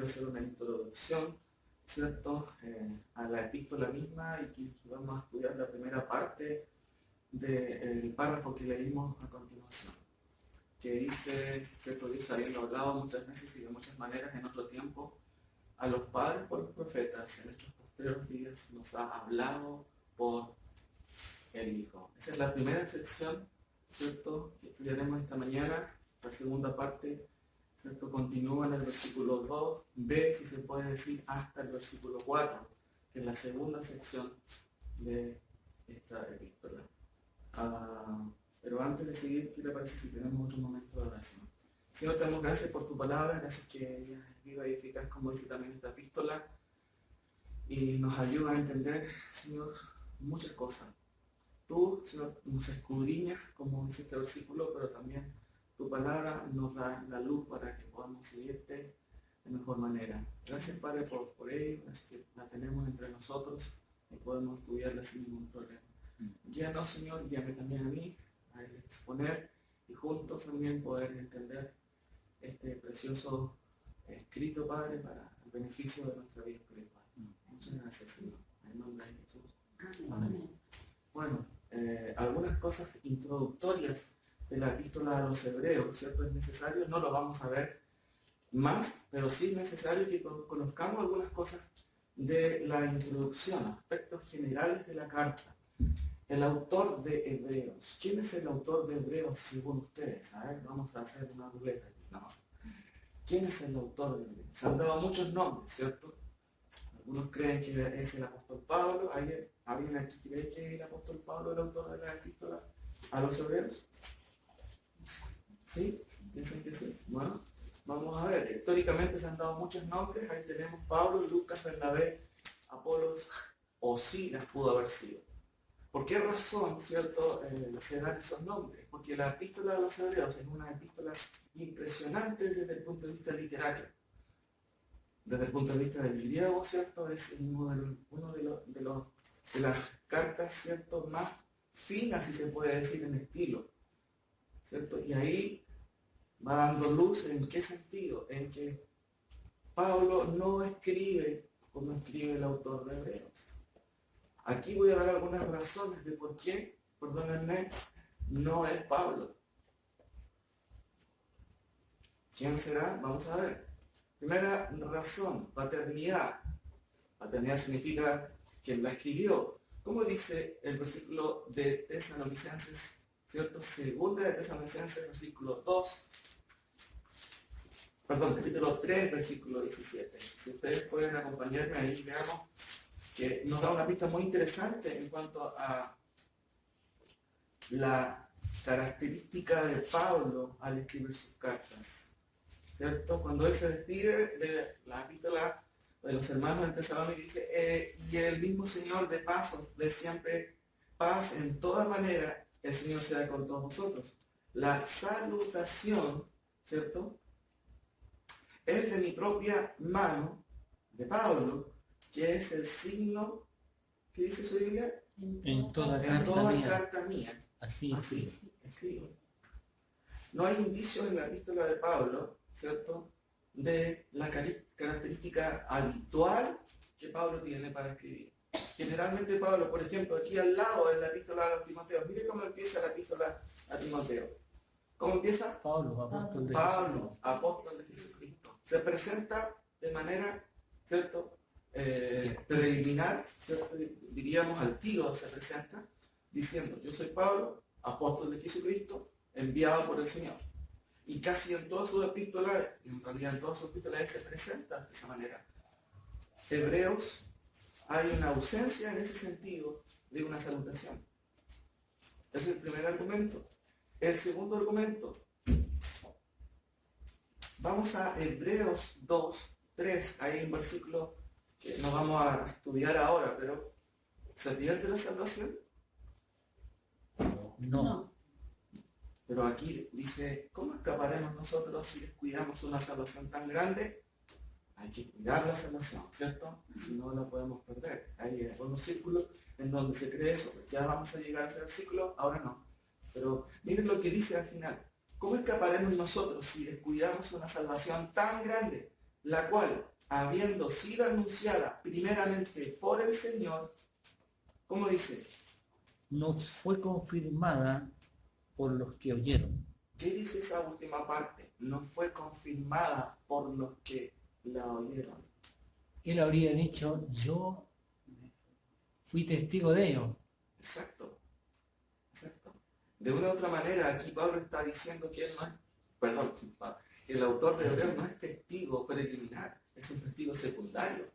quiero hacer una introducción, ¿cierto?, a la epístola misma y vamos a estudiar la primera parte del párrafo que leímos a continuación, que dice, ¿cierto?, Dios habiendo hablado muchas veces y de muchas maneras en otro tiempo, a los padres por los profetas, en estos postreros días nos ha hablado por el Hijo. Esa es la primera sección, ¿cierto?, que estudiaremos esta mañana. La segunda parte, ¿cierto?, continúa en el versículo 2b, si se puede decir, hasta el versículo 4, que es la segunda sección de esta epístola. Pero antes de seguir, ¿qué le parece si tenemos otro momento de oración? Señor, te damos gracias por tu palabra, gracias que ella es viva y eficaz, como dice también esta epístola, y nos ayuda a entender, Señor, muchas cosas. Tú, Señor, nos escudriñas, como dice este versículo, pero también tu palabra nos da la luz para que podamos seguirte de mejor manera. Gracias, Padre, por ello, gracias que la tenemos entre nosotros y podemos estudiarla sin ningún problema. Guíanos, Señor, guíame también a mí, a exponer y juntos también poder entender este precioso escrito, Padre, para el beneficio de nuestra vida espiritual. Muchas gracias, Señor. En nombre de Jesús. Amén. Bueno, algunas cosas introductorias de la epístola a los hebreos, ¿cierto? Es necesario, no lo vamos a ver más, pero sí es necesario que conozcamos algunas cosas de la introducción, aspectos generales de la carta. El autor de Hebreos. ¿Quién es el autor de Hebreos según ustedes? A ver, vamos a hacer una ruleta aquí. No. ¿Quién es el autor de Hebreos? Se han dado muchos nombres, ¿cierto? Algunos creen que es el apóstol Pablo. ¿Alguien aquí cree que es el apóstol Pablo el autor de la epístola a los hebreos? ¿Sí? ¿Piensan que sí? Bueno, vamos a ver. Históricamente se han dado muchos nombres. Ahí tenemos Pablo, Lucas, Bernabé, Apolos o Silas pudo haber sido. ¿Por qué razón, cierto, se dan esos nombres? Porque la epístola a los hebreos es una epístola impresionante desde el punto de vista literario. Desde el punto de vista del griego, ¿cierto? Es una de las cartas, ¿cierto?, más finas, si se puede decir, en estilo, ¿cierto? Y ahí va dando luz en qué sentido, en que Pablo no escribe como escribe el autor de Hebreos. Aquí voy a dar algunas razones de por qué, perdónenme, no es Pablo. ¿Quién será? Vamos a ver. Primera razón, paternidad. Paternidad significa quien la escribió. ¿Cómo dice el versículo de Tesalonicenses, ¿cierto? Segunda de Tesalonicenses, versículo 2. Perdón, capítulo 3, versículo 17. Si ustedes pueden acompañarme ahí, veamos que nos da una pista muy interesante en cuanto a la característica de Pablo al escribir sus cartas, ¿cierto? Cuando él se despide de la epístola de los hermanos en Tesalónica, dice, y el mismo Señor de paz, de siempre paz en toda manera, el Señor sea con todos vosotros. La salutación, ¿cierto?, es de mi propia mano, de Pablo, que es el signo, ¿qué dice su Biblia? En toda carta mía. Así escribo. No hay indicios en la epístola de Pablo, ¿cierto?, de la característica habitual que Pablo tiene para escribir. Generalmente Pablo, por ejemplo, aquí al lado en la epístola a los Timoteos, mire cómo empieza la epístola a Timoteo. ¿Cómo empieza? Pablo, apóstol de Jesucristo. Se presenta de manera, ¿cierto?, preliminar, ¿cierto?, diríamos al tiro se presenta, diciendo, yo soy Pablo, apóstol de Jesucristo, enviado por el Señor. Y casi en todas sus epístolas, en realidad en todas sus epístolas, él se presenta de esa manera. Hebreos, hay una ausencia en ese sentido de una salutación. Ese es el primer argumento. El segundo argumento, vamos a Hebreos 2, 3, hay un versículo que no vamos a estudiar ahora, pero ¿se pierde la salvación? No. Pero aquí dice, ¿cómo escaparemos nosotros si descuidamos una salvación tan grande? Hay que cuidar la salvación, ¿cierto? Si no la podemos perder. Hay algunos círculos en donde se cree eso. Ya vamos a llegar a ese versículo, ahora no. Pero miren lo que dice al final. ¿Cómo escaparemos nosotros si descuidamos una salvación tan grande, la cual habiendo sido anunciada primeramente por el Señor, ¿cómo dice? No fue confirmada por los que oyeron. ¿Qué dice esa última parte? No fue confirmada por los que la oyeron. Él habría dicho, yo fui testigo de ello. Exacto, exacto. De una u otra manera, aquí Pablo está diciendo que él no es, perdón, que el autor de Hebreos no es testigo preliminar, es un testigo secundario.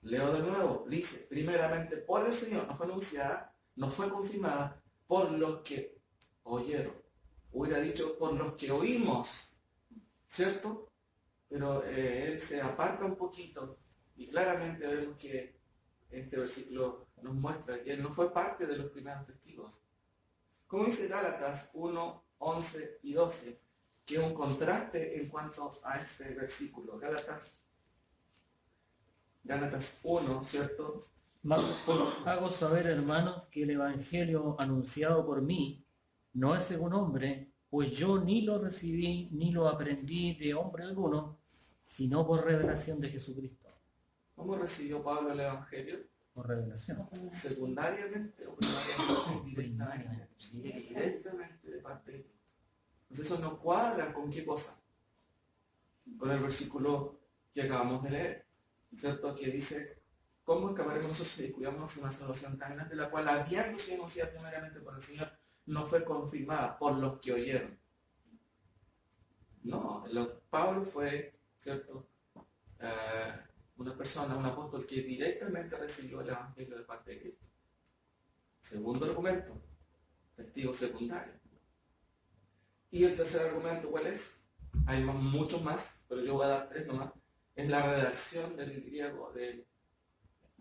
Leo de nuevo, dice, primeramente por el Señor, no fue anunciada, no fue confirmada por los que oyeron. Hubiera dicho por los que oímos, ¿cierto? Pero él se aparta un poquito y claramente vemos que este versículo nos muestra que él no fue parte de los primeros testigos. Como dice Gálatas 1, 11 y 12, que es un contraste en cuanto a este versículo. Gálatas 1, ¿cierto? Mas hago saber, hermanos, que el evangelio anunciado por mí no es según hombre, pues yo ni lo recibí ni lo aprendí de hombre alguno, sino por revelación de Jesucristo. ¿Cómo recibió Pablo el evangelio? Por revelación. ¿Secundariamente o primariamente? Directamente de parte de Cristo. Entonces eso no cuadra con qué cosa. Con el versículo que acabamos de leer, ¿cierto? Que dice, ¿cómo escaparemos nosotros si descuidamos una salvación tan grande, la cual habiendo sido anunciada primeramente por el Señor, no fue confirmada por los que oyeron? No, Pablo fue, ¿cierto? Una persona, un apóstol que directamente recibió el evangelio de parte de Cristo. Segundo argumento, testigo secundario. Y el tercer argumento, ¿cuál es? Hay muchos más, pero yo voy a dar tres nomás. Es la redacción del griego de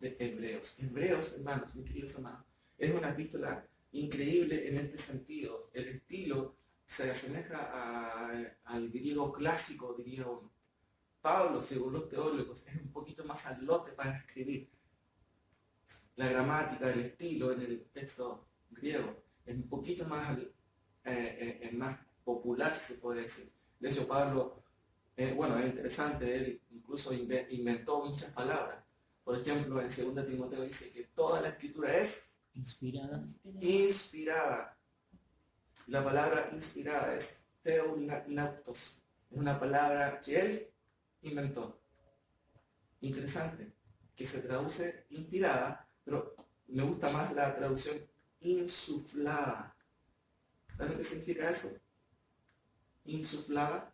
Hebreos. Hebreos, hermanos, mis queridos hermanos, es una epístola increíble en este sentido. El estilo se asemeja al griego clásico, diría uno. Pablo, según los teólogos, es un poquito más al lote para escribir. La gramática, el estilo en el texto griego es un poquito más, más popular, si se puede decir. De hecho, Pablo, bueno, es interesante, él incluso inventó muchas palabras. Por ejemplo, en 2 Timoteo dice que toda la escritura es inspirada. La palabra inspirada es theonautos. Es una palabra que él inventó. Interesante, que se traduce inspirada, pero me gusta más la traducción insuflada. ¿Saben lo que significa eso? Insuflada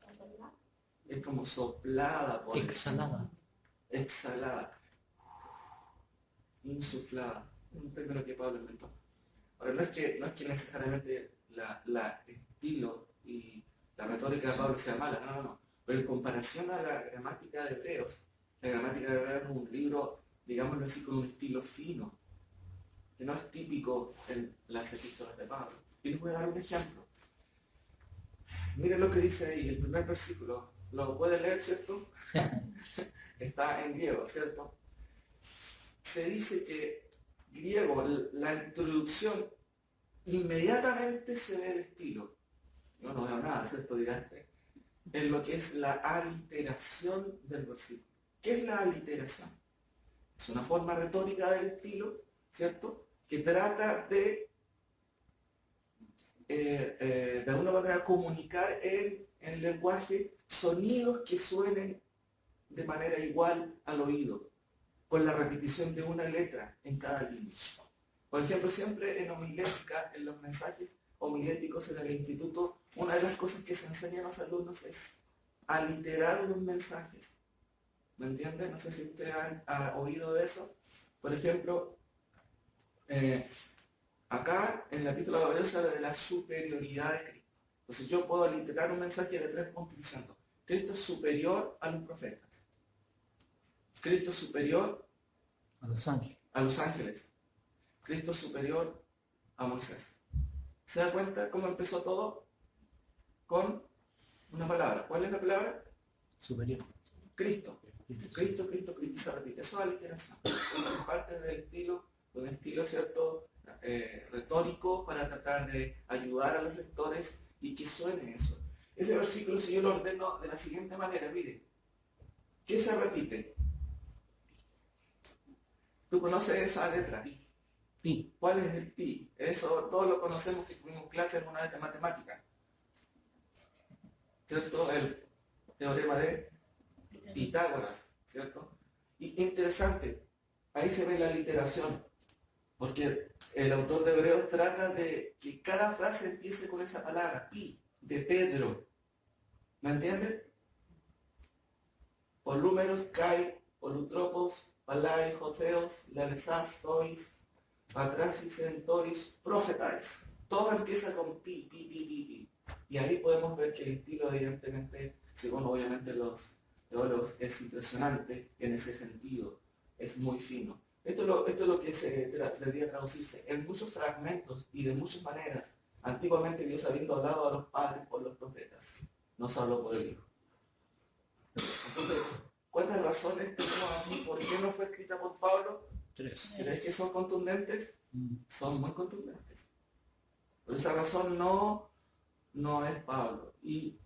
es como soplada por exhalada. Exhalada. Insuflada. Es un término que Pablo inventó. Ahora, no es que necesariamente la estilo y la retórica de Pablo sea mala, no. Pero en comparación a la gramática de Hebreos, la gramática de Hebreos es un libro, digámoslo así, con un estilo fino, que no es típico en las epístolas de Pablo. Y les voy a dar un ejemplo. Miren lo que dice ahí, el primer versículo. ¿Lo puede leer, cierto? Está en griego, ¿cierto? Se dice que griego, la introducción, inmediatamente se ve el estilo. Yo no veo nada, ¿cierto? Dirás, en lo que es la aliteración del versículo. ¿Qué es la aliteración? Es una forma retórica del estilo, ¿cierto? Que trata de alguna manera comunicar en el lenguaje sonidos que suenen de manera igual al oído, con la repetición de una letra en cada línea. Por ejemplo, siempre en homilética, en los mensajes homiléticos en el instituto, una de las cosas que se enseña a los alumnos es aliterar los mensajes. ¿Me entienden? No sé si ustedes han oído de eso. Por ejemplo, acá en la epístola de Hebreos se habla de la superioridad de Cristo. Entonces yo puedo aliterar un mensaje de 3 puntos diciendo, Cristo es superior a los profetas. Cristo es superior a los ángeles. Cristo es superior a Moisés. ¿Se da cuenta cómo empezó todo? Con una palabra. ¿Cuál es la palabra? Superior. Cristo. Cristo, se repite. Eso es aliteración. Es parte del estilo, un estilo, ¿cierto?, retórico para tratar de ayudar a los lectores y que suene eso. Ese versículo, si yo lo ordeno de la siguiente manera, mire, ¿Qué se repite? ¿Tú conoces esa letra? Pi. ¿Cuál es el pi? Eso todos lo conocemos que tuvimos clases alguna vez de matemática. ¿Cierto? El teorema de Pitágoras, ¿cierto? Y interesante, ahí se ve la literación, porque el autor de Hebreos trata de que cada frase empiece con esa palabra, pi, de Pedro. ¿Me entiendes? Polúmeros, kai, polutropos, palai, joseos, lalesas, tois, patrasis, entoris, profetais. Todo empieza con pi, pi, pi, pi, pi. Y ahí podemos ver que el estilo, evidentemente, según obviamente los teólogos, es impresionante en ese sentido. Es muy fino. Esto es lo que debería traducirse en muchos fragmentos y de muchas maneras. Antiguamente Dios habiendo hablado a los padres por los profetas, nos habló por el Hijo. Entonces, ¿cuántas razones tenemos aquí? ¿Por qué no fue escrita por Pablo? 3. ¿Crees que son contundentes? Son muy contundentes. Por esa razón no es Pablo. Y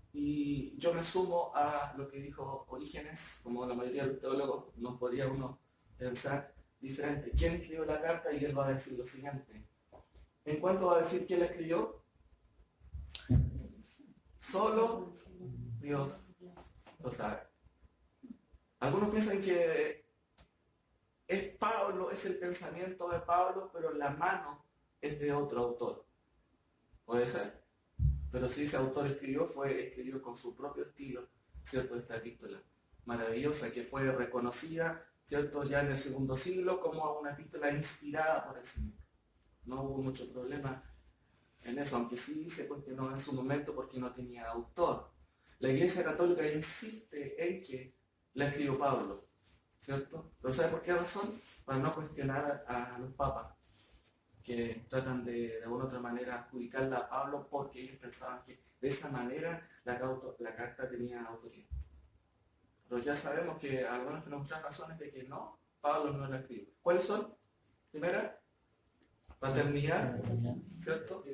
yo me sumo a lo que dijo Orígenes, como la mayoría de los teólogos, no podía uno pensar diferente. ¿Quién escribió la carta? Y él va a decir lo siguiente. ¿En cuánto va a decir quién la escribió? Solo Dios lo sabe. Algunos piensan que es Pablo, es el pensamiento de Pablo, pero la mano es de otro autor. Puede ser. Pero si ese autor escribió con su propio estilo, ¿cierto? Esta epístola maravillosa que fue reconocida, ¿cierto? Ya en el segundo siglo como una epístola inspirada por el Señor. No hubo mucho problema en eso, aunque sí se cuestionó en su momento porque no tenía autor. La Iglesia Católica insiste en que la escribió Pablo, ¿cierto? Pero ¿sabe por qué razón? Para no cuestionar a los papas, que tratan de alguna otra manera adjudicarla a Pablo porque ellos pensaban que de esa manera la carta tenía autoría. Pero ya sabemos que algunos tenemos muchas razones de que no, Pablo no la escribió. ¿Cuáles son? Primera, paternidad, ¿cierto?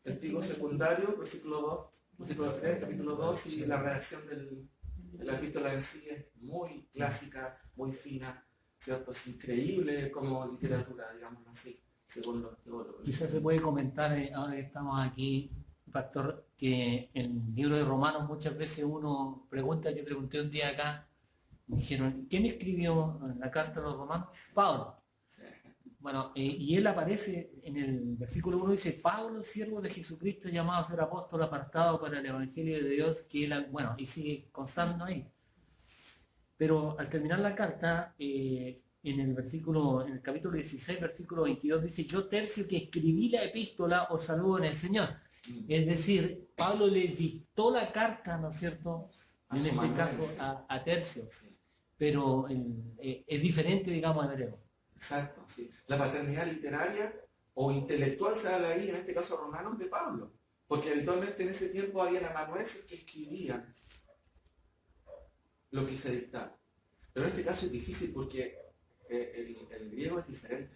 Testigo secundario, versículo 2, versículo 3, versículo 2, y la redacción de la epístola en sí es muy clásica, muy fina, ¿cierto? Es increíble como literatura, digamos así, según los teólogos. Quizás se puede comentar, ahora que estamos aquí, Pastor, que en el libro de Romanos muchas veces uno pregunta, que pregunté un día acá, me dijeron, ¿quién escribió la carta de los Romanos? Pablo. Sí. Bueno, y él aparece en el versículo 1, dice, Pablo, siervo de Jesucristo, llamado a ser apóstol, apartado para el Evangelio de Dios, que él, bueno, y sigue constando ahí. Pero al terminar la carta, en el capítulo 16, versículo 22, dice, yo Tercio que escribí la epístola os saludo en el Señor. Es decir, Pablo le dictó la carta, ¿no es cierto? En este caso a Tercio. Pero es diferente, digamos, a hebreo. Exacto, sí. La paternidad literaria o intelectual se habla ahí, en este caso Romanos, de Pablo. Porque habitualmente en ese tiempo habían amanuenses que escribían lo que se dictaba. Pero en este caso es difícil porque el griego es diferente.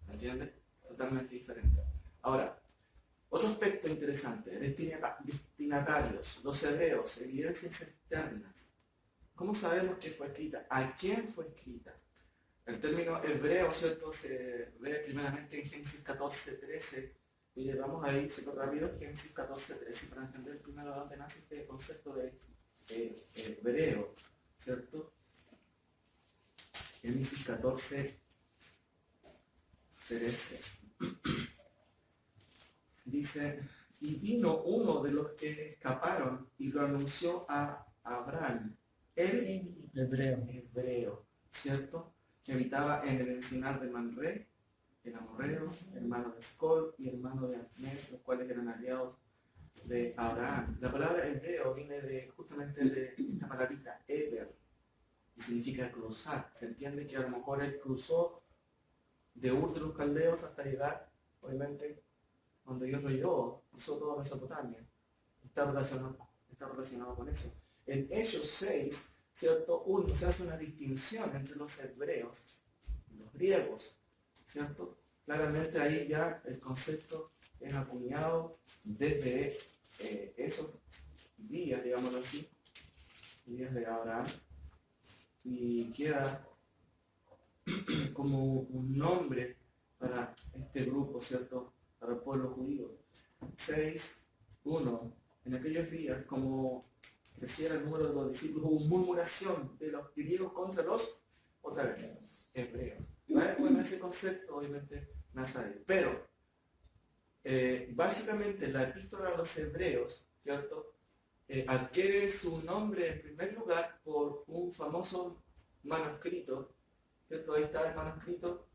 ¿Me entiendes? Totalmente diferente. Ahora, otro aspecto interesante, destinatarios, los hebreos, evidencias externas. ¿Cómo sabemos que fue escrita? ¿A quién fue escrita? El término hebreo, ¿cierto? Se ve primeramente en Génesis 14:13. Mire, vamos ahí, súper rápido, Génesis 14:13, para entender primero de dónde nace este concepto de hebreo, ¿cierto? Génesis 14:13. Dice, y vino uno de los que escaparon y lo anunció a Abraham, el hebreo, ¿cierto? Que habitaba en el encinar de Manré, el amorreo, hermano de Escol y hermano de Abner, los cuales eran aliados de Abraham. La palabra hebreo viene justamente de esta palabrita, Eber, y significa cruzar. Se entiende que a lo mejor él cruzó de Ur de los Caldeos hasta llegar, obviamente, donde Dios lo llevó, cruzó toda Mesopotamia. Está relacionado con eso. En Hechos 6, ¿cierto? Se hace una distinción entre los hebreos y los griegos, ¿cierto? Claramente ahí ya el concepto es acuñado desde esos días, digámoslo así, días de Abraham, y queda como un nombre para este grupo, ¿cierto? Para el pueblo judío. 6:1. En aquellos días, como creciera el número de los discípulos, hubo murmuración de los griegos contra los, otra vez, hebreos. Bueno, ese concepto obviamente nace ahí. Pero, básicamente, la epístola a los hebreos, ¿cierto? Adquiere su nombre en primer lugar por un famoso manuscrito, ¿cierto? Ahí está el manuscrito,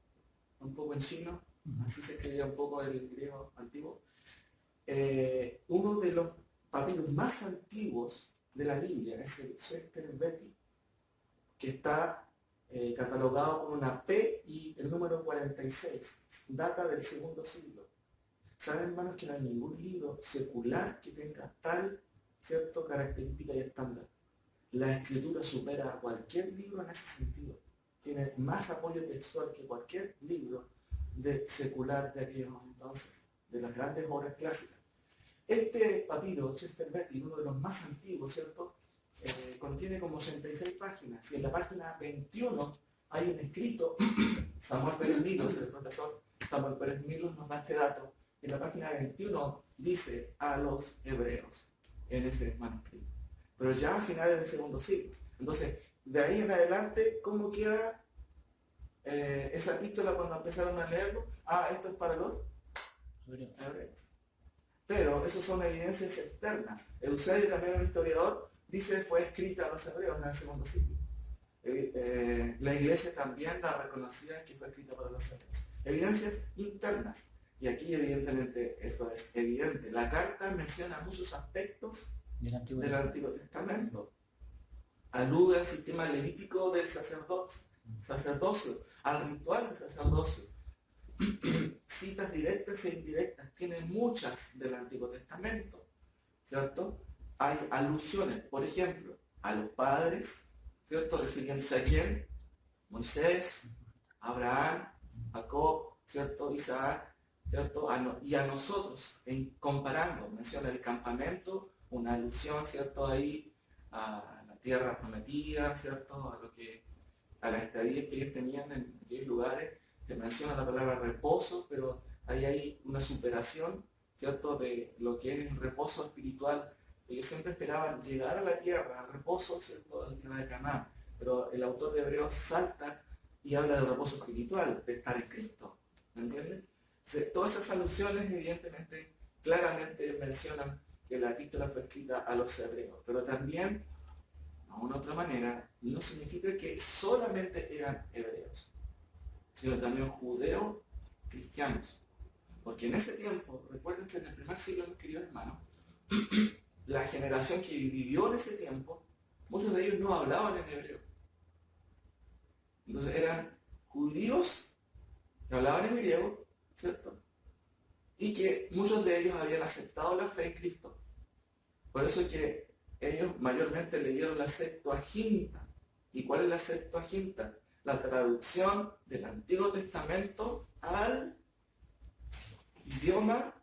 un poco en chino, así se escribía un poco el griego antiguo. Uno de los papiros más antiguos de la Biblia es el Sester Beti, que está catalogado con una P y el número 46, data del segundo siglo. Saben, hermanos, que no hay ningún libro secular que tenga tal, ¿cierto?, característica y estándar. La escritura supera a cualquier libro en ese sentido. Tiene más apoyo textual que cualquier libro secular de aquellos entonces, de las grandes obras clásicas. Este papiro, Chester Beatty, uno de los más antiguos, ¿cierto?, contiene como 86 páginas, y en la página 21 hay un escrito, Samuel Pérez Milos, el profesor Samuel Pérez Milos nos da este dato, en la página 21 dice a los hebreos en ese manuscrito, pero ya a finales del segundo siglo. Entonces, de ahí en adelante, ¿cómo queda esa epístola cuando empezaron a leerlo? Esto es para los hebreos. Pero esas son evidencias externas. Eusebio, también un historiador, dice fue escrita a los hebreos en el segundo siglo. La iglesia también la reconocía que fue escrita para los hebreos. Evidencias internas. Y aquí evidentemente esto es evidente. La carta menciona muchos aspectos del Antiguo Testamento. Alude al sistema levítico del sacerdocio, al ritual del sacerdocio. Citas directas e indirectas, tiene muchas del Antiguo Testamento, ¿cierto? Hay alusiones, por ejemplo, a los padres, ¿cierto? Refiriéndose a quién: Moisés, Abraham, Jacob, ¿cierto? Isaac, ¿cierto? Y a nosotros, comparando, menciona el campamento, una alusión, ¿cierto? Ahí a la tierra prometida, ¿cierto? A la estadía que ellos tenían en aquellos lugares, que menciona la palabra reposo, pero ahí hay una superación, ¿cierto?, de lo que es el reposo espiritual. Ellos siempre esperaban llegar a la tierra, al reposo, ¿cierto?, de la tierra de Canaán, pero el autor de Hebreos salta y habla del reposo espiritual, de estar en Cristo, ¿me entiendes? Todas esas alusiones, evidentemente, claramente mencionan que la epístola fue escrita a los hebreos, pero también, de una otra manera, no significa que solamente eran hebreos, sino también judeos cristianos. Porque en ese tiempo, recuérdense, en el primer siglo, mis queridos hermanos, la generación que vivió en ese tiempo, muchos de ellos no hablaban en hebreo. Entonces eran judíos que hablaban en griego, ¿cierto? Y que muchos de ellos habían aceptado la fe en Cristo. Por eso es que ellos mayormente leyeron la Septuaginta. ¿Y cuál es la Septuaginta? La traducción del Antiguo Testamento al idioma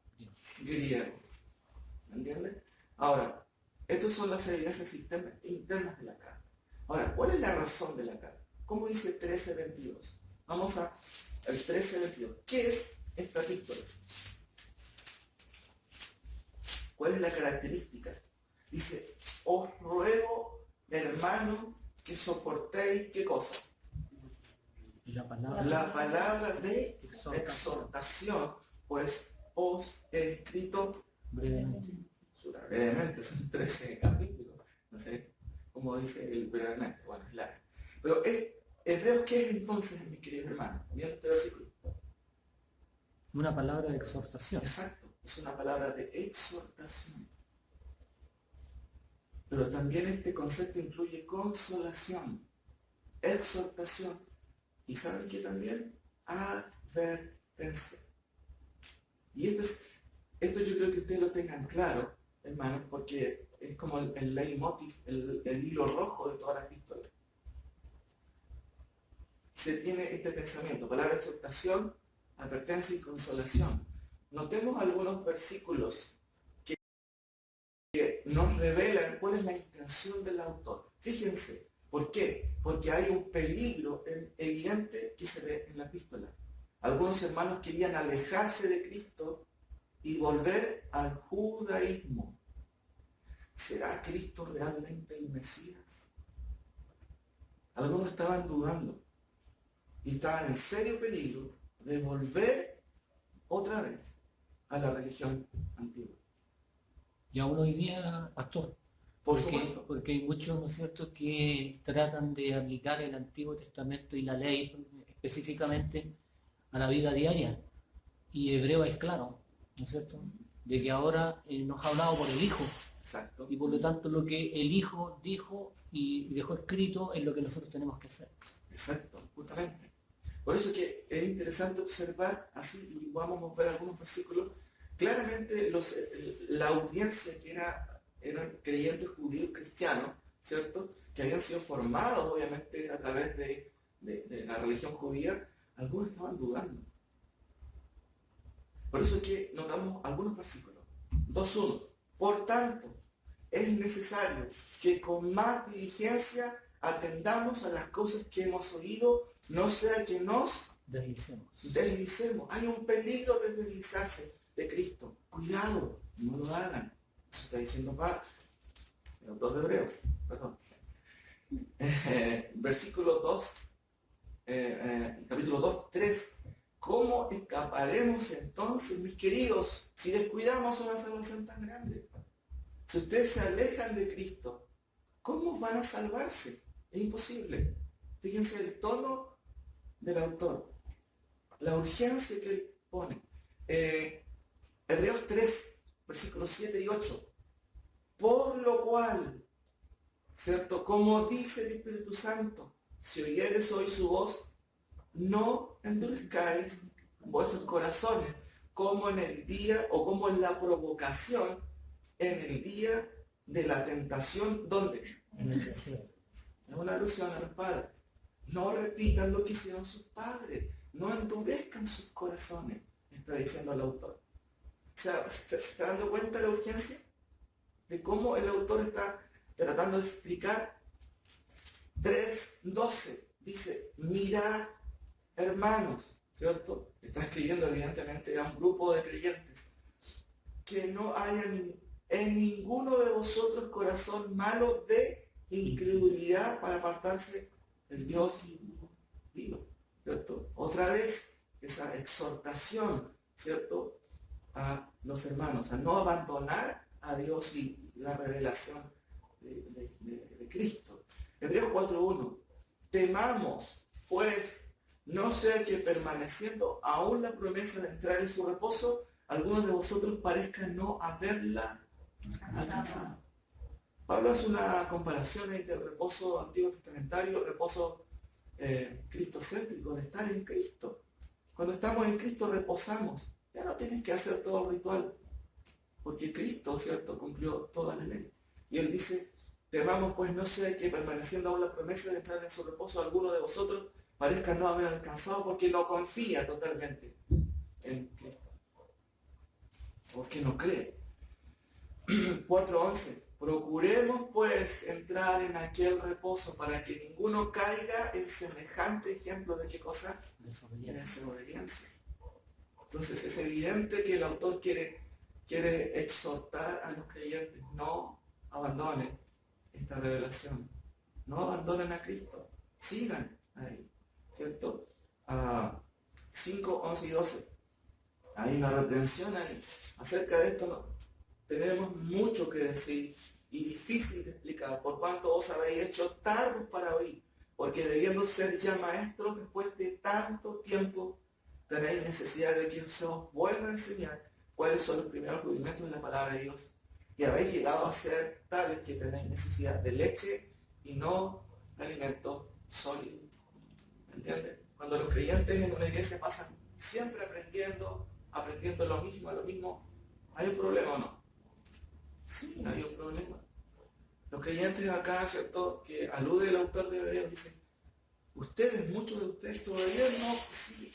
griego. ¿Me entiendes? Ahora, estas son las evidencias internas de la carta. Ahora, ¿cuál es la razón de la carta? ¿Cómo dice 13:22? Vamos al 13:22. ¿Qué es esta epístola? ¿Cuál es la característica? Dice, os ruego, hermano, que soportéis, ¿qué cosa? La palabra de exhortación, pues os he escrito brevemente, son 13 capítulos, no sé cómo dice el brevemente, bueno, es largo. Pero Hebreos, ¿qué es entonces, mi querido hermano? Viendo este versículo. Una palabra de exhortación. Exacto, es una palabra de exhortación. Pero también este concepto incluye consolación, exhortación, y ¿saben qué también? Advertencia. Y esto yo creo que ustedes lo tengan claro, hermanos, porque es como el leitmotiv, el hilo rojo de toda la epístola. Se tiene este pensamiento, palabra de exhortación, advertencia y consolación. Notemos algunos versículos que nos revelan cuál es la intención del autor. Fíjense, ¿por qué? Porque hay un peligro evidente que se ve en la epístola. Algunos hermanos querían alejarse de Cristo y volver al judaísmo. ¿Será Cristo realmente el Mesías? Algunos estaban dudando y estaban en serio peligro de volver otra vez a la religión antigua. Y aún hoy día, pastor, Por supuesto. porque hay muchos, ¿no es cierto?, que tratan de aplicar el Antiguo Testamento y la ley específicamente a la vida diaria. Y Hebreo es claro, ¿no es cierto?, de que ahora nos ha hablado por el Hijo. Exacto. Y por lo tanto lo que el Hijo dijo y dejó escrito es lo que nosotros tenemos que hacer. Exacto, justamente. Por eso es que es interesante observar, así, y vamos a ver algunos versículos, claramente la audiencia que eran creyentes judíos cristianos, ¿cierto? Que habían sido formados, obviamente, a través de la religión judía, algunos estaban dudando. Por eso es que notamos algunos versículos. 2.1. Por tanto, es necesario que con más diligencia atendamos a las cosas que hemos oído, no sea que nos deslicemos. Hay un peligro de deslizarse de Cristo. Cuidado, no lo hagan. Eso está diciendo Pablo, el autor de Hebreos. Perdón. Versículo 2, capítulo 2, 3. ¿Cómo escaparemos entonces, mis queridos, si descuidamos una salvación tan grande? Si ustedes se alejan de Cristo, ¿cómo van a salvarse? Es imposible. Fíjense el tono del autor, la urgencia que él pone. Hebreos 3, versículos 7 y 8. Por lo cual, ¿cierto? Como dice el Espíritu Santo, si oyeres hoy su voz, no endurezcáis vuestros corazones, como en el día o como en la provocación, en el día de la tentación, ¿dónde? En el deseo. Es una alusión a los padres. No repitan lo que hicieron sus padres, no endurezcan sus corazones, está diciendo el autor. O sea, ¿se está dando cuenta de la urgencia? De cómo el autor está tratando de explicar. 3.12 dice, mirad, hermanos, ¿cierto? Está escribiendo evidentemente a un grupo de creyentes, que no haya en ninguno de vosotros corazón malo de incredulidad para apartarse del Dios vivo, ¿cierto? Otra vez esa exhortación, ¿cierto?, a los hermanos, a no abandonar a Dios y la revelación de Cristo. Hebreos 4.1. Temamos, pues, no sea que permaneciendo aún la promesa de entrar en su reposo, algunos de vosotros parezcan no haberla alcanzado. Pablo hace una comparación entre el reposo antiguo testamentario, el reposo cristocéntrico, de estar en Cristo. Cuando estamos en Cristo reposamos. Ya no tienes que hacer todo el ritual, porque Cristo, ¿cierto?, cumplió toda la ley. Y él dice, temamos pues no sea que permaneciendo aún la promesa de entrar en su reposo, alguno de vosotros parezca no haber alcanzado, porque no confía totalmente en Cristo, porque no cree. 4.11. Procuremos pues entrar en aquel reposo para que ninguno caiga en semejante ejemplo de qué cosa? Desobediencia. Entonces es evidente que el autor quiere exhortar a los creyentes, no abandonen esta revelación, no abandonen a Cristo, sigan ahí, ¿cierto? 5, 11 y 12. Hay una reprensión ahí. Acerca de esto no tenemos mucho que decir y difícil de explicar, por cuanto os habéis hecho tardos para oír, porque debiendo ser ya maestros después de tanto tiempo, tenéis necesidad de que se os vuelva a enseñar cuáles son los primeros rudimentos de la palabra de Dios. Y habéis llegado a ser tales que tenéis necesidad de leche y no alimento sólido. ¿Me entiendes? Cuando los creyentes en una iglesia pasan siempre aprendiendo lo mismo, ¿hay un problema o no? Sí, hay un problema. Los creyentes acá, ¿cierto?, que alude el autor de Hebreos, dicen, muchos de ustedes todavía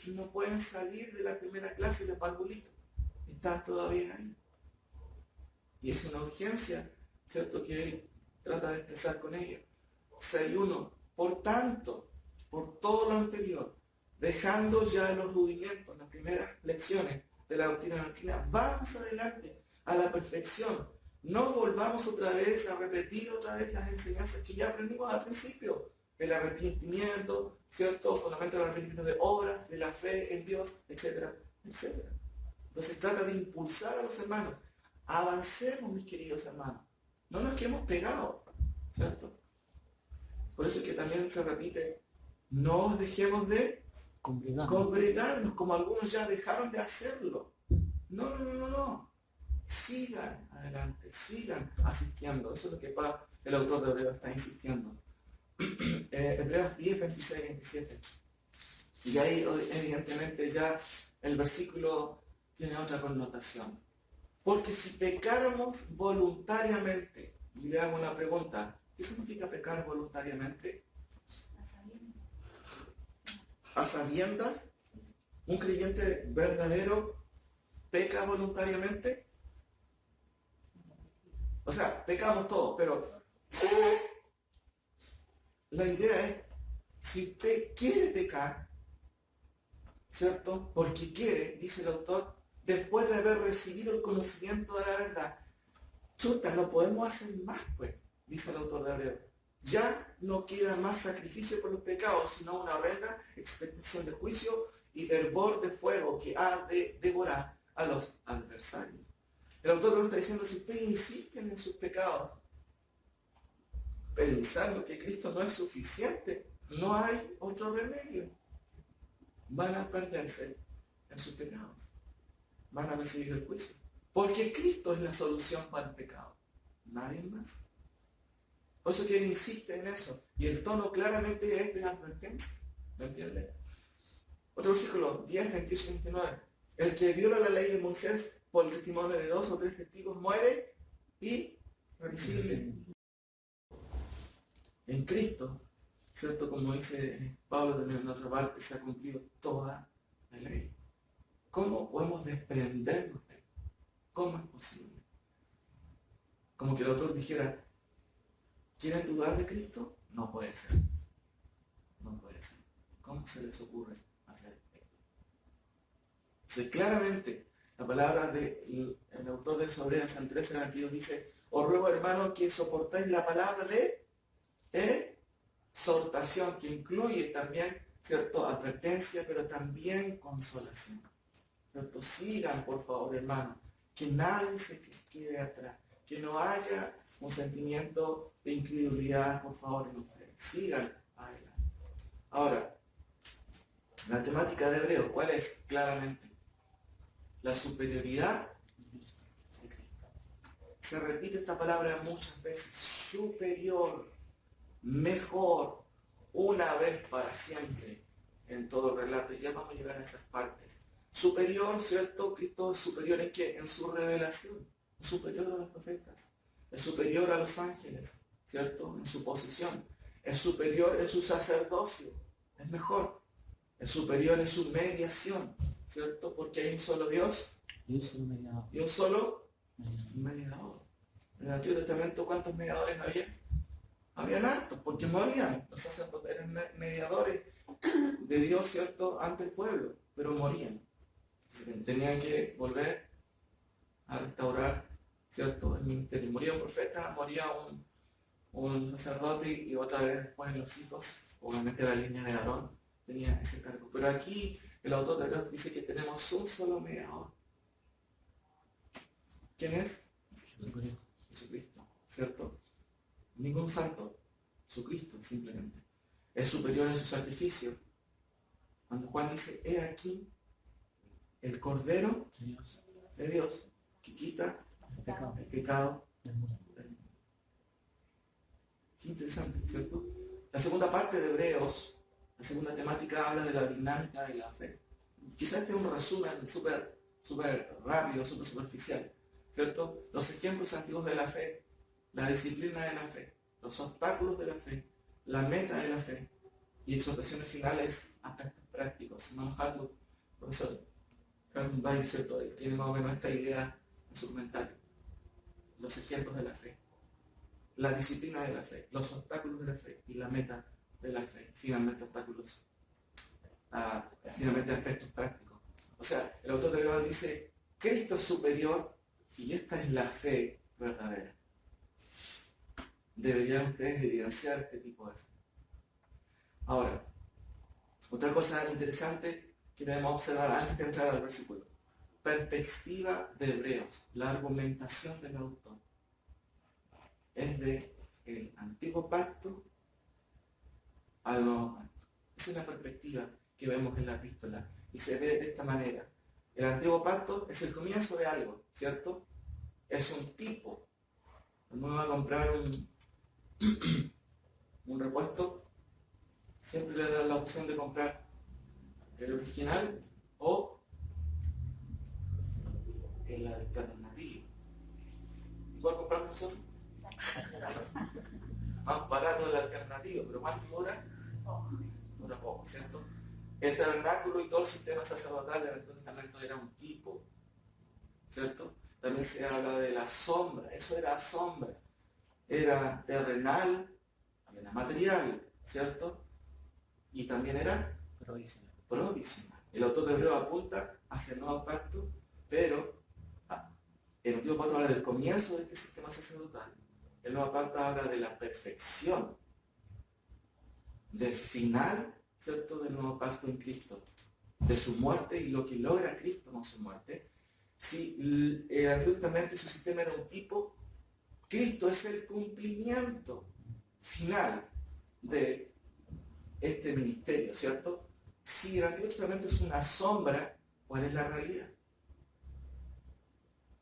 no pueden salir de la primera clase de parvulito. Están todavía ahí. Y es una urgencia, ¿cierto?, que él trata de expresar con ellos. 6:1. Por tanto, por todo lo anterior, dejando ya los rudimentos, las primeras lecciones de la doctrina doctrina, vamos adelante a la perfección. No volvamos otra vez a repetir otra vez las enseñanzas que ya aprendimos al principio. El arrepentimiento, ¿cierto? Fundamento del arrepentimiento de obras, de la fe en Dios, etcétera, etcétera. Entonces trata de impulsar a los hermanos. Avancemos, mis queridos hermanos. No nos quedemos pegados, ¿cierto? Por eso es que también se repite, no os dejemos de congregarnos, como algunos ya dejaron de hacerlo. No. Sigan adelante, sigan asistiendo. Eso es lo que el autor de Hebreos está insistiendo. Hebreos 10, 26, 27. Y ahí evidentemente ya el versículo tiene otra connotación. Porque si pecáramos voluntariamente, y le hago una pregunta, ¿qué significa pecar voluntariamente? A sabiendas. ¿Un creyente verdadero peca voluntariamente? O sea, pecamos todos, pero la idea es, si usted quiere pecar, ¿cierto? Porque quiere, dice el autor, después de haber recibido el conocimiento de la verdad, chuta, no podemos hacer más, pues, dice el autor de Hebreos. Ya no queda más sacrificio por los pecados, sino una horrenda expectación de juicio y de hervor de fuego que ha de devorar a los adversarios. El autor nos está diciendo, si ustedes insisten en sus pecados, pensando que Cristo no es suficiente, no hay otro remedio. Van a perderse en sus pecados. Van a recibir el juicio. Porque Cristo es la solución para el pecado. Nadie más. Por eso que él insiste en eso. Y el tono claramente es de advertencia. ¿Me entiende? Otro versículo, 10, 28 y 29. El que viola la ley de Moisés por el testimonio de 2 o 3 testigos muere irreversible. En Cristo, ¿cierto? Como dice Pablo también en otra parte, se ha cumplido toda la ley. ¿Cómo podemos desprendernos de él? ¿Cómo es posible? Como que el autor dijera, ¿quieren dudar de Cristo? No puede ser. No puede ser. ¿Cómo se les ocurre hacer esto? Entonces, claramente, la palabra del autor de Hebreos en 13:22 dice, os ruego, hermano, que soportáis la palabra de exhortación, que incluye también, ¿cierto?, advertencia, pero también consolación. ¿Cierto? Sigan, por favor, hermano, que nadie se quede atrás, que no haya un sentimiento de incredulidad, por favor, en ustedes. Sigan adelante. Ahora, la temática de Hebreo, ¿cuál es? Claramente, la superioridad de Cristo. Se repite esta palabra muchas veces, superior, mejor, una vez para siempre, en todo el relato. Y ya vamos a llegar a esas partes. Superior, ¿cierto? Cristo es superior en qué? En su revelación. Es superior a los profetas. Es superior a los ángeles, ¿cierto? En su posición. Es superior en su sacerdocio. Es mejor. Es superior en su mediación, ¿cierto? Porque hay un solo Dios y un solo mediador. En el Antiguo Testamento, ¿cuántos mediadores había? Habían hartos, porque morían. Los sacerdotes eran mediadores de Dios, ¿cierto? Ante el pueblo, pero morían. Tenían que volver a restaurar, ¿cierto?, el ministerio. Moría un profeta, moría un sacerdote y otra vez después los hijos, obviamente la línea de Aarón tenía ese cargo. Pero aquí el autor de Hebreos dice que tenemos un solo mediador. ¿Quién es? Jesucristo, ¿cierto? Ningún santo, Jesucristo simplemente. Es superior en su sacrificio. Cuando Juan dice, he aquí el Cordero de Dios que quita el pecado del mundo. Qué interesante, ¿cierto? La segunda parte de Hebreos, la segunda temática habla de la dinámica de la fe. Quizás este es un resumen súper rápido, súper superficial, ¿cierto? Los ejemplos antiguos de la fe, la disciplina de la fe, los obstáculos de la fe, la meta de la fe y exhortaciones finales, aspectos prácticos. Hermano Harlow, profesor Carmen Bain, ¿cierto? Él tiene más o menos esta idea en su comentario. Los ejemplos de la fe. la disciplina de la fe, los obstáculos de la fe y la meta de la fe. Finalmente obstáculos, finalmente aspectos prácticos. O sea, el autor de Hebreos dice, Cristo es superior y esta es la fe verdadera. Deberían ustedes evidenciar este tipo de fe. Ahora, otra cosa interesante que debemos observar antes de entrar al versículo. Perspectiva de Hebreos, la argumentación del autor. Es de el antiguo pacto al nuevo pacto. Esa es la perspectiva que vemos en la epístola y se ve de esta manera. El antiguo pacto es el comienzo de algo, ¿cierto? Es un tipo. Cuando uno va a comprar un repuesto, siempre le dan la opción de comprar el original o el alternativo. ¿Cuál compramos nosotros? Más barato el alternativo, pero más dura poco, ¿cierto? El tabernáculo y todo el sistema sacerdotal del Antiguo Testamento era un tipo, ¿cierto? También se habla de la sombra, eso era sombra, era terrenal, era material, ¿cierto? Y también era provisional. El autor de Hebreos apunta hacia el nuevo pacto, pero el antiguo pacto habla del comienzo de este sistema sacerdotal. El nuevo pacto habla de la perfección, del final, ¿cierto?, del nuevo pacto en Cristo, de su muerte y lo que logra Cristo con su muerte. Si el Antiguo Testamento y su sistema era un tipo, Cristo es el cumplimiento final de este ministerio, ¿cierto? Si el Antiguo Testamento es una sombra, ¿cuál es la realidad?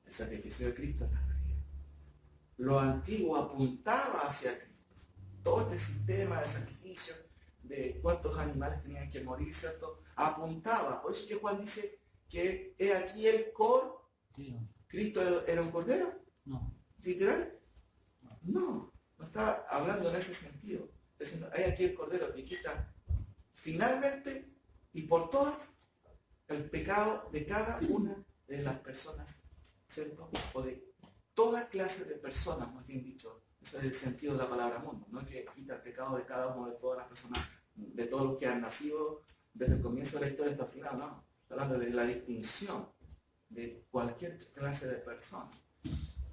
El sacrificio de Cristo es la realidad. Lo antiguo apuntaba hacia Cristo. Todo este sistema de sacrificio, de cuántos animales tenían que morir, ¿cierto? Apuntaba. Por eso que Juan dice que he aquí el cordero. ¿Cristo era un cordero? No. ¿Literal? No está hablando en ese sentido. Diciendo, hay aquí el cordero que quita finalmente y por todas el pecado de cada una de las personas, ¿cierto? O de toda clase de personas, más bien dicho. Ese es el sentido de la palabra mundo, no es que quita el pecado de cada uno de todas las personas, de todos los que han nacido desde el comienzo de la historia hasta el final, no. Está hablando de la distinción de cualquier clase de persona.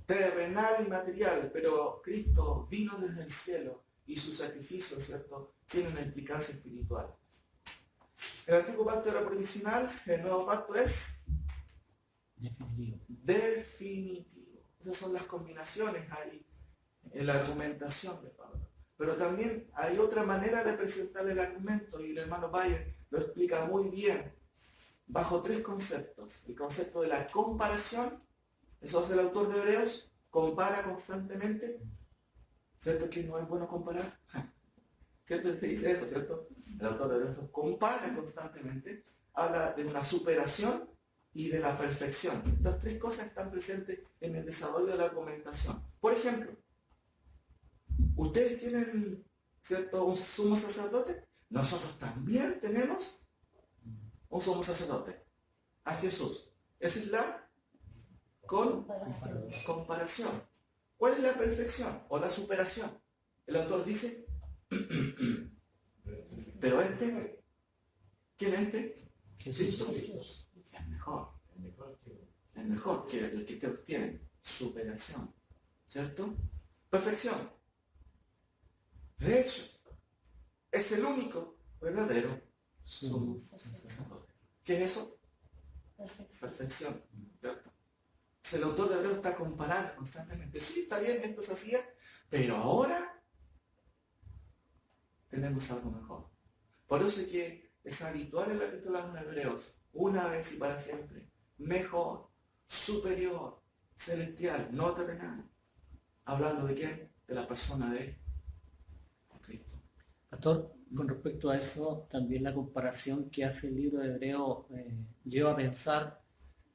Terrenal y material, pero Cristo vino desde el cielo y su sacrificio, ¿cierto?, tiene una implicancia espiritual. El antiguo pacto era provisional, el nuevo pacto es definitivo. Esas son las combinaciones ahí en la argumentación de Pablo. Pero también hay otra manera de presentar el argumento y el hermano Bayer lo explica muy bien bajo tres conceptos. El concepto de la comparación, eso hace el autor de Hebreos, compara constantemente, ¿cierto? Que no es bueno comparar. ¿Cierto? Se dice eso, ¿cierto? El autor de Hebreos compara constantemente, habla de una superación y de la perfección. Estas tres cosas están presentes en el desarrollo de la argumentación. Por ejemplo, ustedes tienen, ¿cierto?, un sumo sacerdote. Nosotros también tenemos un sumo sacerdote, a Jesús. Esa es la comparación. ¿Cuál es la perfección o la superación? El autor dice, pero ¿quién es este? Cristo. Es mejor. Es mejor que el que ustedes tienen. Superación. ¿Cierto? Perfección. De hecho, es el único verdadero sumo sacerdote. ¿Qué es eso? Perfección. ¿Cierto? El autor de Hebreos está comparando constantemente. Sí, está bien, esto se hacía, pero ahora tenemos algo mejor. Por eso es que es habitual en la epístola de Hebreos, una vez y para siempre, mejor, superior, celestial, no terrenal. Hablando de quién? De la persona de Cristo. Pastor, con respecto a eso, también la comparación que hace el libro de Hebreos lleva a pensar,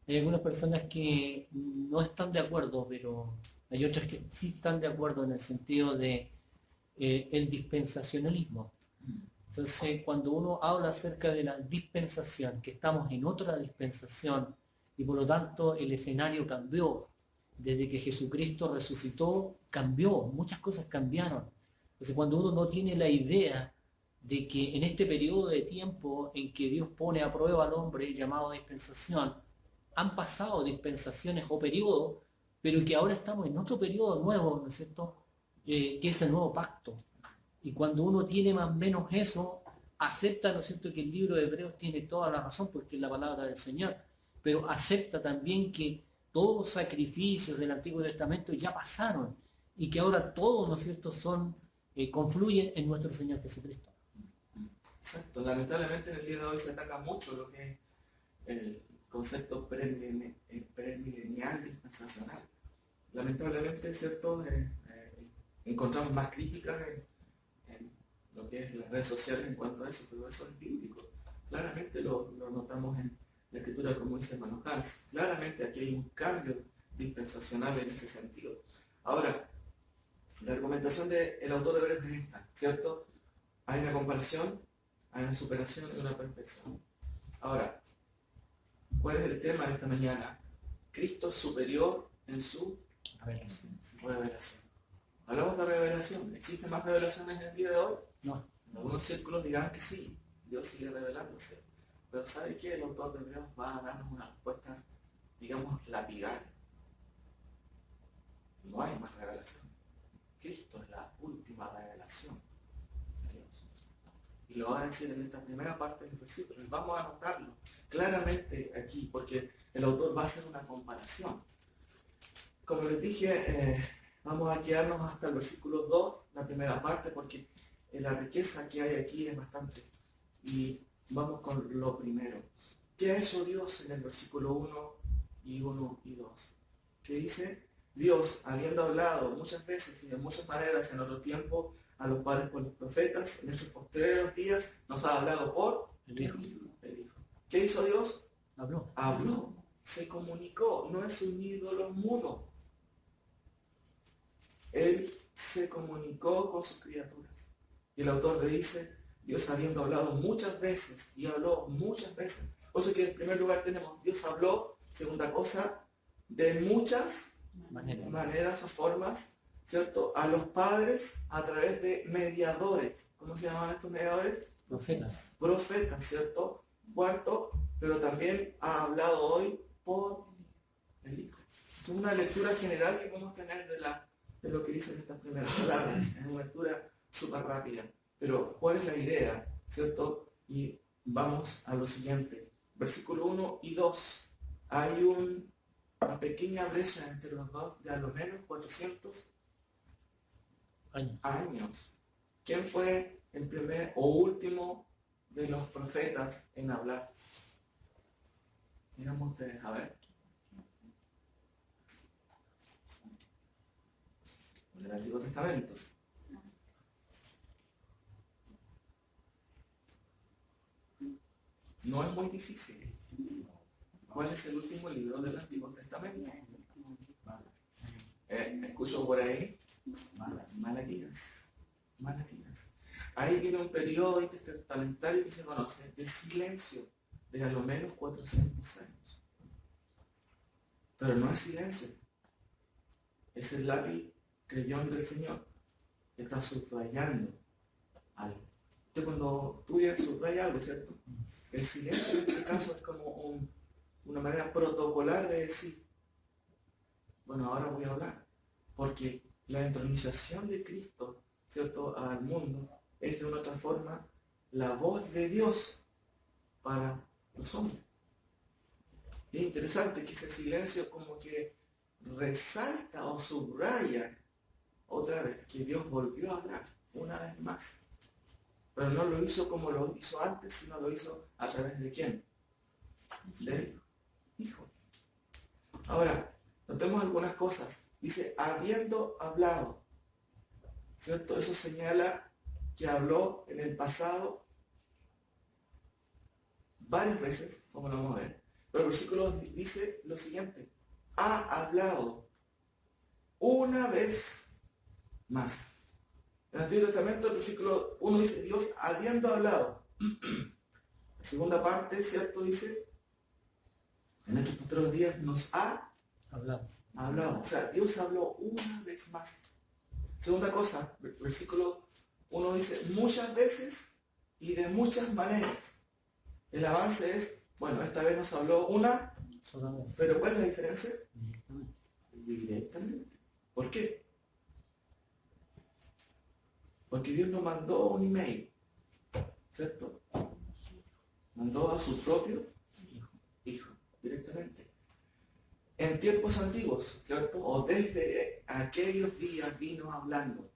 hay algunas personas que no están de acuerdo, pero hay otras que sí están de acuerdo en el sentido de el dispensacionalismo. Entonces, cuando uno habla acerca de la dispensación, que estamos en otra dispensación y por lo tanto el escenario cambió desde que Jesucristo resucitó, cambió, muchas cosas cambiaron. Entonces, cuando uno no tiene la idea de que en este periodo de tiempo en que Dios pone a prueba al hombre llamado dispensación, han pasado dispensaciones o periodos, pero que ahora estamos en otro periodo nuevo, ¿no es cierto? Que es el nuevo pacto. Y cuando uno tiene más o menos eso, acepta, ¿no es cierto?, que el libro de Hebreos tiene toda la razón porque es la palabra del Señor, pero acepta también que todos los sacrificios del Antiguo Testamento ya pasaron y que ahora todos, ¿no es cierto?, confluyen en nuestro Señor Jesucristo. Exacto. Lamentablemente en el día de hoy se ataca mucho lo que es el concepto premilenial dispensacional. Lamentablemente, ¿cierto? Encontramos más críticas en lo que es las redes sociales en cuanto a eso, pero eso es bíblico. Claramente lo notamos en la escritura, como dice hermano Hans. Claramente aquí hay un cambio dispensacional en ese sentido. Ahora, la argumentación del autor de Hebreos es esta, ¿cierto? Hay una comparación, hay una superación y una perfección. Ahora, ¿cuál es el tema de esta mañana? Cristo es superior en su revelación. Hablamos de revelación. ¿Existen más revelaciones en el día de hoy? No. En algunos círculos dirán que sí, Dios sigue revelándose. Pero ¿sabe qué? El autor de Hebreos va a darnos una respuesta, digamos, lapidaria. No hay más revelación. Cristo es la última revelación de Dios. Y lo va a decir en esta primera parte del versículo. Y vamos a notarlo claramente aquí, porque el autor va a hacer una comparación. Como les dije, vamos a quedarnos hasta el versículo 2, la primera parte, porque la riqueza que hay aquí es bastante. Y vamos con lo primero. ¿Qué ha hecho Dios en el versículo 1 y 2? ¿Qué dice? Dios, habiendo hablado muchas veces y de muchas maneras en otro tiempo a los padres por los profetas, en estos postreros días nos ha hablado por el Hijo. ¿Qué hizo Dios? Habló. Se comunicó, no es un ídolo mudo. Él se comunicó con sus criaturas. Y el autor le dice, Dios habiendo hablado muchas veces, y habló muchas veces. Por eso que en primer lugar tenemos, Dios habló, segunda cosa, de muchas maneras o formas, ¿cierto? A los padres a través de mediadores. ¿Cómo se llaman estos mediadores? Profetas, ¿cierto? Cuarto, pero también ha hablado hoy por el Hijo. Es una lectura general que podemos tener de lo que dicen estas primeras palabras. Es una lectura súper rápida. Pero, ¿cuál es la idea? ¿Cierto? Y vamos a lo siguiente. Versículo 1 y 2. Hay una pequeña brecha entre los dos de a lo menos 400 años. ¿Quién fue el primer o último de los profetas en hablar? Digamos ustedes, a ver. Del Antiguo Testamento. No es muy difícil. ¿Cuál es el último libro del Antiguo Testamento? Escucho por ahí. Malaquías. Ahí viene un periodo intertestamentario que se conoce de silencio de a lo menos 400 años. Pero no es silencio. Es el lápiz creyón del Señor que está subrayando algo. Entonces cuando tú ya subrayas algo, ¿cierto? El silencio en este caso es como una manera protocolar de decir, bueno, ahora voy a hablar. Porque la entronización de Cristo, ¿cierto?, al mundo es de una otra forma la voz de Dios para los hombres. Es interesante que ese silencio como que resalta o subraya otra vez que Dios volvió a hablar una vez más. Pero no lo hizo como lo hizo antes, sino lo hizo a través de ¿quién? Del Hijo. Ahora, notemos algunas cosas. Dice, habiendo hablado, ¿cierto? Eso señala que habló en el pasado varias veces, como lo vamos a ver. Pero el versículo dice lo siguiente, ha hablado una vez más. En el Antiguo Testamento, el versículo 1 dice, Dios habiendo hablado. La segunda parte, ¿cierto? Dice, en estos otros días nos ha Hablado. Hablado. O sea, Dios habló una vez más. Segunda cosa, versículo 1 dice, muchas veces y de muchas maneras. El avance es, bueno, esta vez nos habló una, Solamente. pero ¿cuál es la diferencia? Directamente. Directamente. ¿Por qué? Porque Dios nos mandó un email, ¿cierto? Mandó a su propio Hijo, directamente. En tiempos antiguos, ¿cierto? O desde aquellos días vino hablando.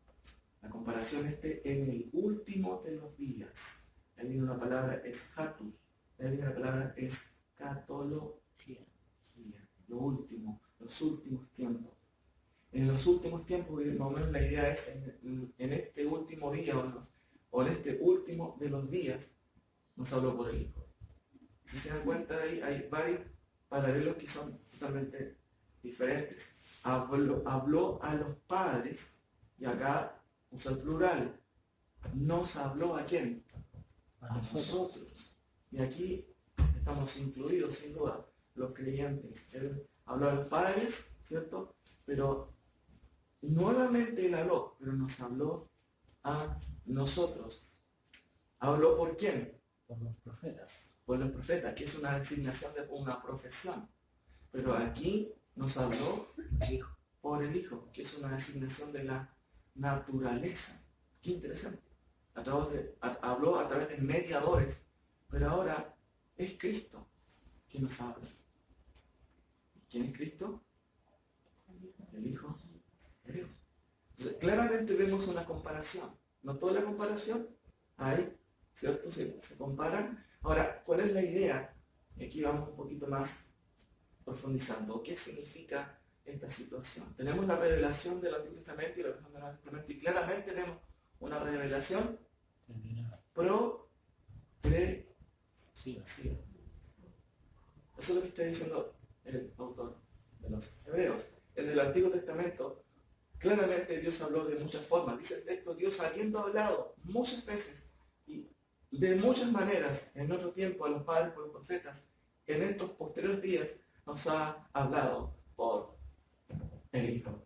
La comparación en el último de los días. Ahí viene una palabra eschatus. Ahí viene la palabra escatología. Lo último, los últimos tiempos. En los últimos tiempos, más o menos la idea es en este último día o en este último de los días, nos habló por el Hijo. Si se dan cuenta ahí, hay varios paralelos que son totalmente diferentes. Habló a los padres, y acá usa el plural. Nos habló ¿a quién? A nosotros. Y aquí estamos incluidos, sin duda, los creyentes. Él habló a los padres, ¿cierto? Pero nuevamente Él habló, pero nos habló a nosotros. ¿Habló por quién? Por los profetas. Por los profetas, que es una designación de una profesión. Pero aquí nos habló por el Hijo, que es una designación de la naturaleza. Qué interesante. Habló a través de mediadores, pero ahora es Cristo quien nos habla. ¿Quién es Cristo? El Hijo de Dios. Entonces, claramente vemos una comparación. ¿No toda la comparación? Ahí, ¿cierto? Se comparan. Ahora, ¿cuál es la idea? Y aquí vamos un poquito más profundizando. ¿Qué significa esta situación? Tenemos la revelación del Antiguo Testamento y la revelación del Nuevo Testamento, y claramente tenemos una revelación progresiva. Eso es lo que está diciendo el autor de los Hebreos. En el Antiguo Testamento, claramente Dios habló de muchas formas. Dice el texto, Dios habiendo hablado muchas veces y de muchas maneras en otro tiempo a los padres, por los profetas, en estos posteriores días nos ha hablado por el Hijo.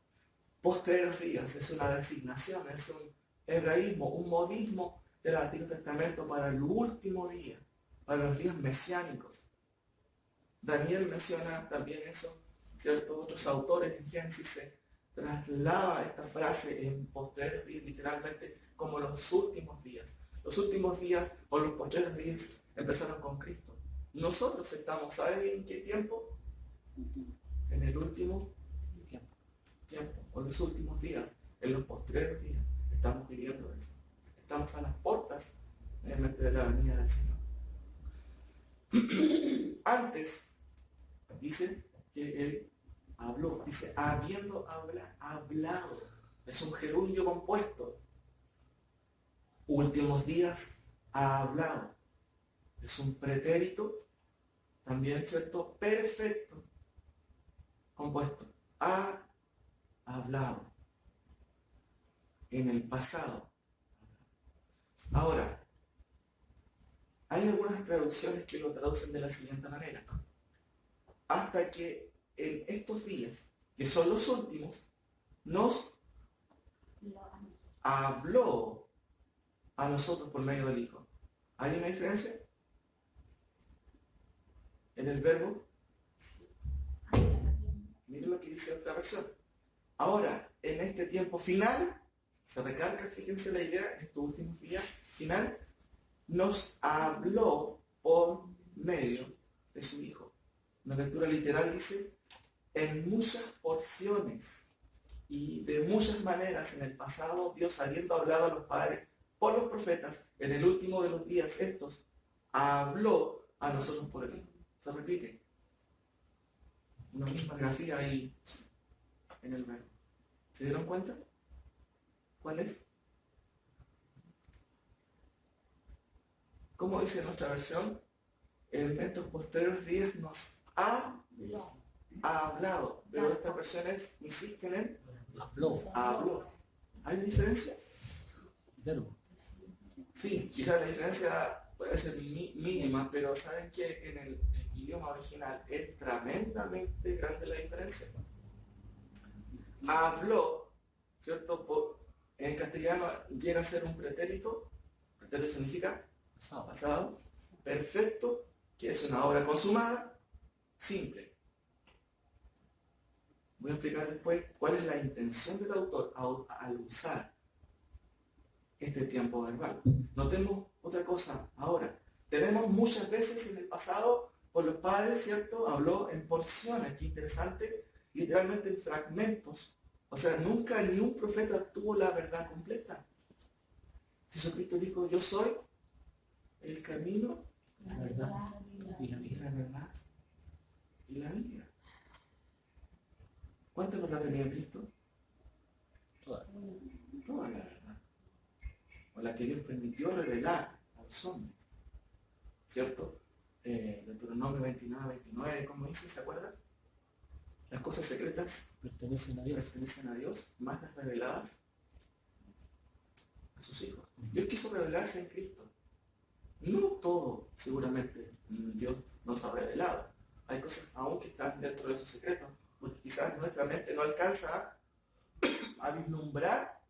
Posteriores días es una designación, es un hebraísmo, un modismo del Antiguo Testamento para el último día, para los días mesiánicos. Daniel menciona también eso, ¿cierto? Otros autores en Génesis se traslada esta frase en posteriores días, literalmente como los últimos días. Los últimos días o los posteriores días empezaron con Cristo. Nosotros estamos, ¿sabe en qué tiempo? En el último tiempo, o los últimos días, en los posteriores días. Estamos viviendo eso. Estamos a las puertas de la venida del Señor. Antes, dice que Él habló, dice, habiendo hablado. Es un gerundio compuesto. Últimos días ha hablado. Es un pretérito, también, ¿cierto? Perfecto, compuesto. Ha hablado. En el pasado. Ahora, hay algunas traducciones que lo traducen de la siguiente manera. Hasta que en estos días, que son los últimos, nos habló a nosotros por medio del Hijo. ¿Hay una diferencia en el verbo? Miren lo que dice otra versión. Ahora, en este tiempo final, se recalca, fíjense la idea, en estos últimos días final, nos habló por medio de su Hijo. Una lectura literal dice, en muchas porciones y de muchas maneras en el pasado, Dios habiendo hablado a los padres por los profetas, en el último de los días estos, habló a nosotros por el Hijo. Se repite. Una misma grafía ahí en el verbo. ¿Se dieron cuenta? ¿Cuál es? ¿Cómo dice nuestra versión? En estos posteriores días nos ha hablado. Pero estas versiones insisten en habló. ¿Hay diferencia? Verbo. Sí, quizás la diferencia puede ser mínima, pero saben que en el idioma original es tremendamente grande la diferencia. Habló, ¿cierto? En castellano llega a ser un pretérito. Pretérito significa pasado, perfecto, que es una obra consumada, simple. Voy a explicar después cuál es la intención del autor al usar este tiempo verbal. Notemos otra cosa ahora. Tenemos muchas veces en el pasado, por los padres, ¿cierto? Habló en porciones, qué interesante, literalmente en fragmentos. O sea, nunca ni un profeta tuvo la verdad completa. Jesucristo dijo, yo soy el camino, La verdad y la y vida. la verdad y la vida. ¿Cuánta verdad tenía Cristo? Todas. Toda la verdad. O la que Dios permitió revelar a los hombres. ¿Cierto? Deuteronomio 29, ¿cómo dice? ¿Se acuerdan? Las cosas secretas Pertenecen a Dios. pertenecen a Dios, más las reveladas a sus hijos. Dios quiso revelarse en Cristo. No todo, seguramente, Dios nos ha revelado. Hay cosas aún que están dentro de sus secretos, porque quizás nuestra mente no alcanza a vislumbrar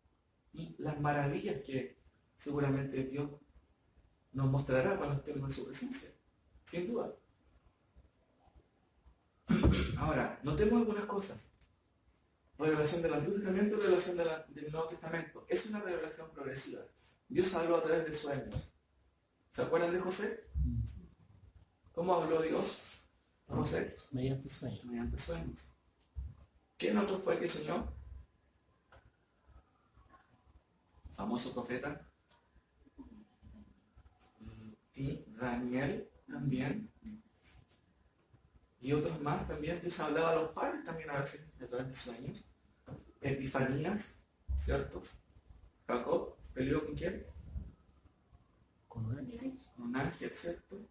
las maravillas que seguramente Dios nos mostrará cuando estemos en su presencia, sin duda. Ahora, notemos algunas cosas. Revelación del Antiguo Testamento y revelación del Nuevo Testamento. Es una revelación progresiva. Dios habló a través de sueños. ¿Se acuerdan de José? ¿Cómo habló Dios a José? Mediante sueños. Mediante sueños. ¿Quién otro fue que soñó? Famoso profeta. Y Daniel también. Y otros más también. Dios hablaba a los padres también a veces a través de sueños. Epifanías, ¿cierto? Jacob peleó con quién? Con un ángel. Con un ángel, ¿cierto?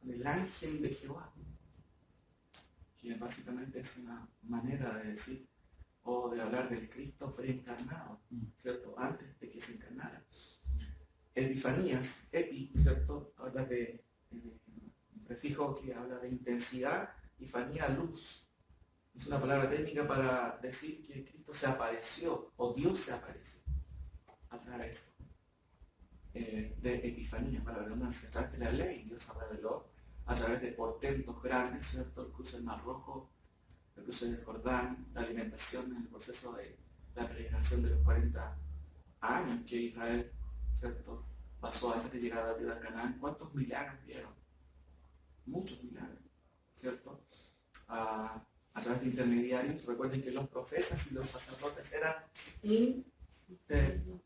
Con el ángel de Jehová. Que básicamente es una manera de decir o de hablar del Cristo preencarnado, ¿cierto? Antes de que se encarnara. Epifanías, ¿cierto? Habla de un prefijo que habla de intensidad y fanía, luz. Es una palabra técnica para decir que Cristo se apareció o Dios se apareció a través de epifanía, para la redundancia, a través de la ley. Dios se reveló a través de portentos grandes, ¿cierto? El cruce del Mar Rojo, el cruce del Jordán, la alimentación en el proceso de la peregrinación de los 40 años que Israel, ¿cierto?, pasó antes de llegar a la tierra de Canaán. ¿Cuántos milagros vieron? Muchos milagros, ¿cierto? A través de intermediarios. Recuerden que los profetas y los sacerdotes eran intermediarios.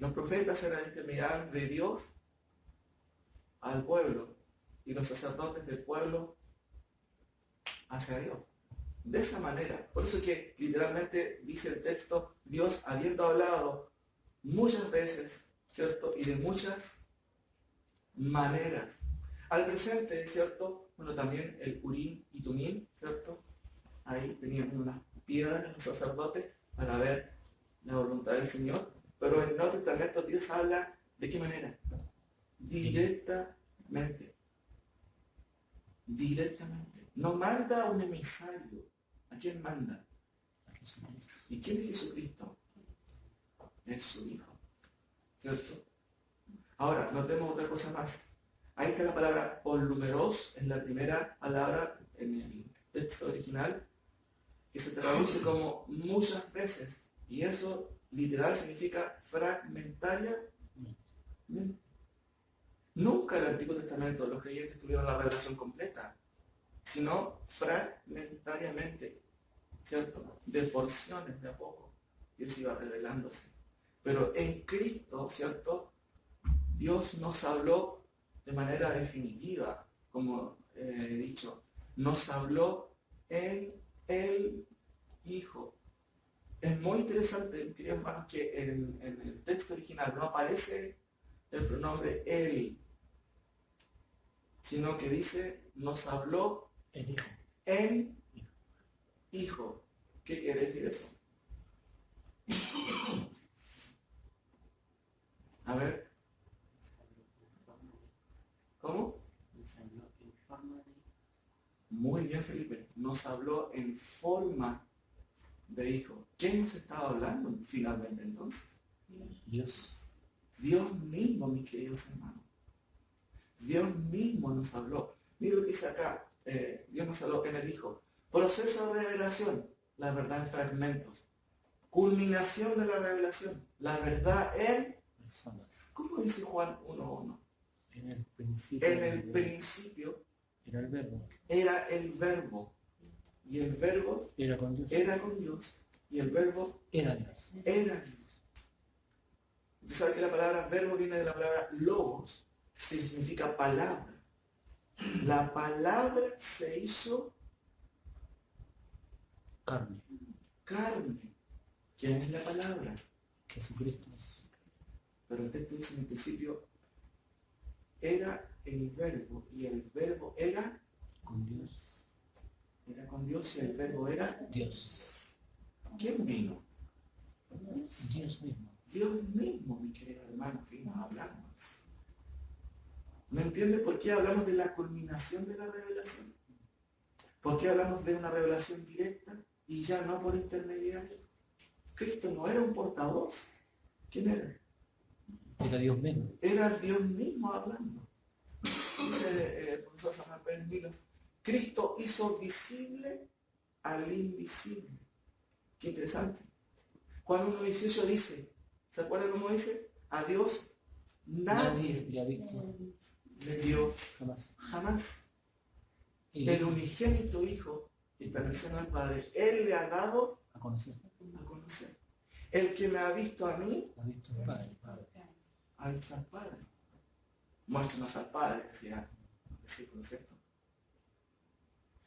Los profetas eran intermediarios de Dios al pueblo y los sacerdotes del pueblo hacia Dios. De esa manera. Por eso que literalmente dice el texto, Dios habiendo hablado muchas veces, ¿cierto? Y de muchas maneras. Al presente, ¿cierto? Bueno, también el Urim y Tumim, ¿cierto? Ahí tenían unas piedras los sacerdotes para ver la voluntad del Señor. Pero en el Nuevo Testamento Dios habla, ¿de qué manera? Directamente. Directamente. No manda a un emisario. ¿A quién manda? ¿Y quién es Jesucristo? Es su Hijo. ¿Cierto? Ahora, notemos otra cosa más. Ahí está la palabra olumeros, es la primera palabra en el texto original, que se traduce como muchas veces. Y eso literal significa fragmentariamente. Nunca en el Antiguo Testamento los creyentes tuvieron la revelación completa, sino fragmentariamente, ¿cierto? De porciones, de a poco. Dios iba revelándose. Pero en Cristo, ¿cierto? Dios nos habló de manera definitiva, como he dicho. Nos habló en el Hijo. Es muy interesante, queridos hermanos, que en el texto original no aparece el pronombre él, sino que dice, nos habló El Hijo. en Hijo. ¿Qué quiere decir eso? A ver. ¿Cómo? Muy bien, Felipe. Nos habló en forma de hijo. ¿Quién nos estaba hablando finalmente entonces? Dios. Dios mismo, mis queridos hermanos. Dios mismo nos habló. Mira lo que dice acá. Dios nos habló en el Hijo. Proceso de revelación. La verdad en fragmentos. Culminación de la revelación. La verdad en Personas. ¿cómo dice Juan 1:1? En el principio. En el principio Era el verbo. era el verbo. Y el verbo Era con Dios. era con Dios. Y el verbo Era Dios. era Dios. Usted sabe que la palabra verbo viene de la palabra logos, que significa palabra. La palabra se hizo Carne. carne. ¿Quién es la palabra? Jesucristo. Pero el texto dice en el principio, era el verbo, y el verbo era Con Dios. con Dios, y el verbo era, Dios. ¿quién vino? Dios mismo. Dios mismo, mi querido hermano, vino a hablarnos. ¿No entiende por qué hablamos de la culminación de la revelación? ¿Por qué hablamos de una revelación directa y ya no por intermediarios? Cristo no era un portavoz. ¿Quién era? Era Dios mismo. Era Dios mismo hablando. Dice el profesor Samuel Pérez Milos, Cristo hizo visible al invisible. Qué interesante. Juan 1:18 dice, ¿se acuerdan cómo dice? A Dios nadie le ha visto. le dio Jamás. jamás. Y El unigénito Hijo que está en el seno del Padre, Él le ha dado a conocer. a conocer. El que me ha visto a mí, Ha visto el Padre. ha visto al Padre. Muéstranos al Padre, decía el versículo, ¿cierto?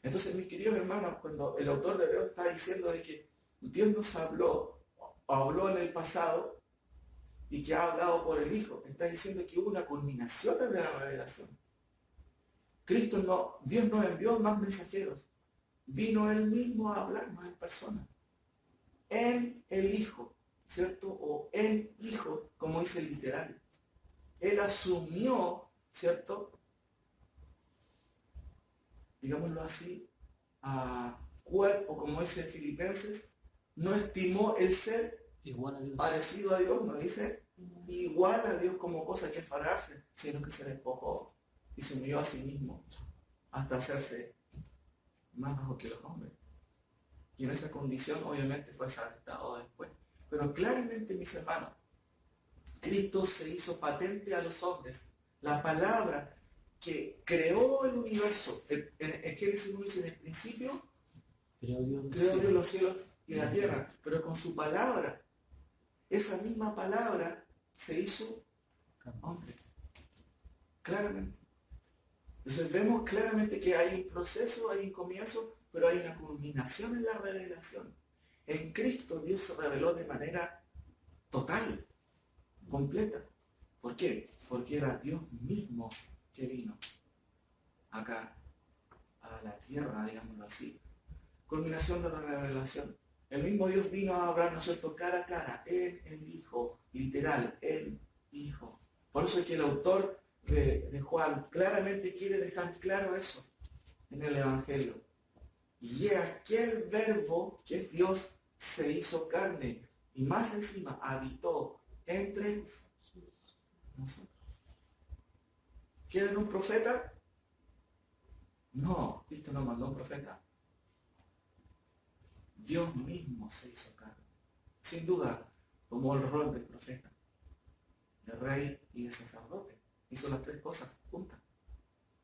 Entonces, mis queridos hermanos, cuando el autor de Hebreos está diciendo de que Dios nos habló en el pasado y que ha hablado por el Hijo, está diciendo que hubo una culminación de la revelación. Dios no envió más mensajeros, vino Él mismo a hablarnos en persona. En el Hijo, ¿cierto? O en Hijo, como dice el literal. Él asumió, ¿cierto? Digámoslo así, a cuerpo, como dice Filipenses, no estimó el ser Igual a Dios. parecido a Dios, no dice igual a Dios como cosa que afanarse, sino que se despojó y se humilló a sí mismo hasta hacerse más bajo que los hombres. Y en esa condición obviamente fue exaltado después. Pero claramente, mis hermanos, Cristo se hizo patente a los hombres. La palabra que creó el universo, en Génesis 1 dice, en el principio Creó Dios los cielos y la tierra, pero con su palabra, esa misma palabra se hizo hombre. Claramente. Entonces vemos claramente que hay un proceso, hay un comienzo, pero hay una culminación en la revelación. En Cristo Dios se reveló de manera total, completa. ¿Por qué? Porque era Dios mismo que vino acá a la tierra, digámoslo así. Culminación de la revelación. El mismo Dios vino a hablar, ¿no es cierto?, cara a cara, en el Hijo, literal, el Hijo. Por eso es que el autor de Juan claramente quiere dejar claro eso en el Evangelio. Y aquel verbo que es Dios se hizo carne y más encima habitó entre nosotros. ¿Quieren un profeta? No, Cristo no mandó un profeta. Dios mismo se hizo carne. Sin duda, tomó el rol del profeta, de rey y de sacerdote. Hizo las tres cosas juntas.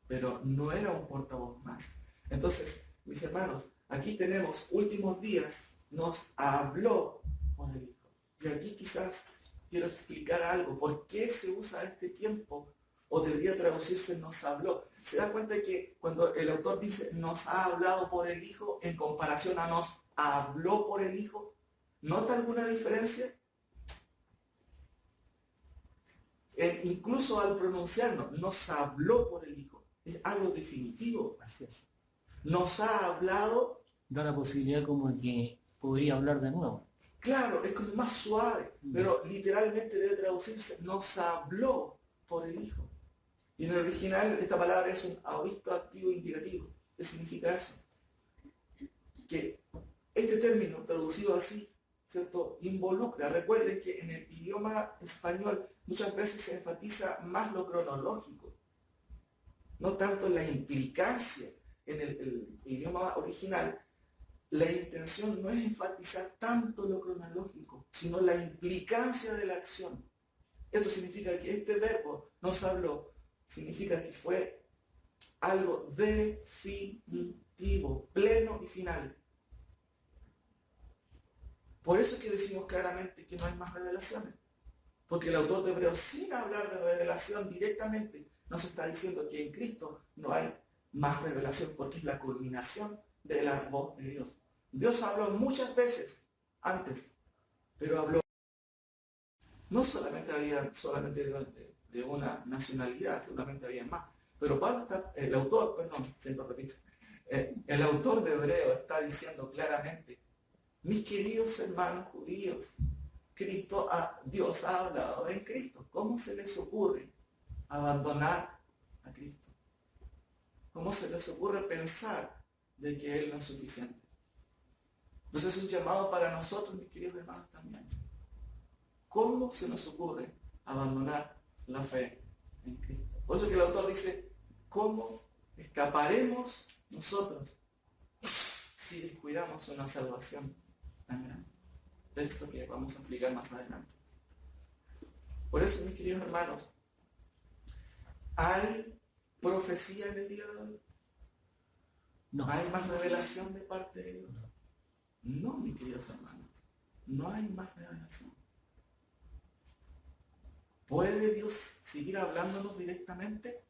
Pero no era un portavoz más. Entonces, mis hermanos, aquí tenemos últimos días, nos habló por el Hijo. Y aquí quizás quiero explicar algo. ¿Por qué se usa este tiempo? O debería traducirse nos habló. ¿Se da cuenta que cuando el autor dice nos ha hablado por el Hijo en comparación a nos habló por el Hijo? ¿Nota alguna diferencia? Incluso al pronunciarnos, nos habló por el Hijo. Es algo definitivo. Así es. Nos ha hablado. Da la posibilidad como de que podría hablar de nuevo. Claro, es como más suave, pero literalmente debe traducirse nos habló por el Hijo. Y en el original esta palabra es un aoristo activo indicativo. ¿Qué significa eso? Que este término, traducido así, ¿cierto?, involucra. Recuerden que en el idioma español muchas veces se enfatiza más lo cronológico, no tanto la implicancia. En el idioma original, la intención no es enfatizar tanto lo cronológico, sino la implicancia de la acción. Esto significa que este verbo nos habló, significa que fue algo definitivo, pleno y final. Por eso es que decimos claramente que no hay más revelaciones. Porque el autor de Hebreos, sin hablar de revelación directamente, nos está diciendo que en Cristo no hay más revelación, porque es la culminación de la voz de Dios. Dios habló muchas veces antes, pero habló no solamente de una nacionalidad, seguramente había más. Pero el autor de Hebreos está diciendo claramente: mis queridos hermanos judíos, Dios ha hablado en Cristo. ¿Cómo se les ocurre abandonar a Cristo? ¿Cómo se les ocurre pensar de que Él no es suficiente? Entonces es un llamado para nosotros, mis queridos hermanos, también. ¿Cómo se nos ocurre abandonar la fe en Cristo? Por eso que el autor dice: ¿cómo escaparemos nosotros si descuidamos una salvación tan grande? Texto que vamos a explicar más adelante. Por eso, mis queridos hermanos, ¿hay profecía en el día de hoy? No. ¿Hay más revelación de parte de Dios? No, mis queridos hermanos, no hay más revelación. ¿Puede Dios seguir hablándonos directamente?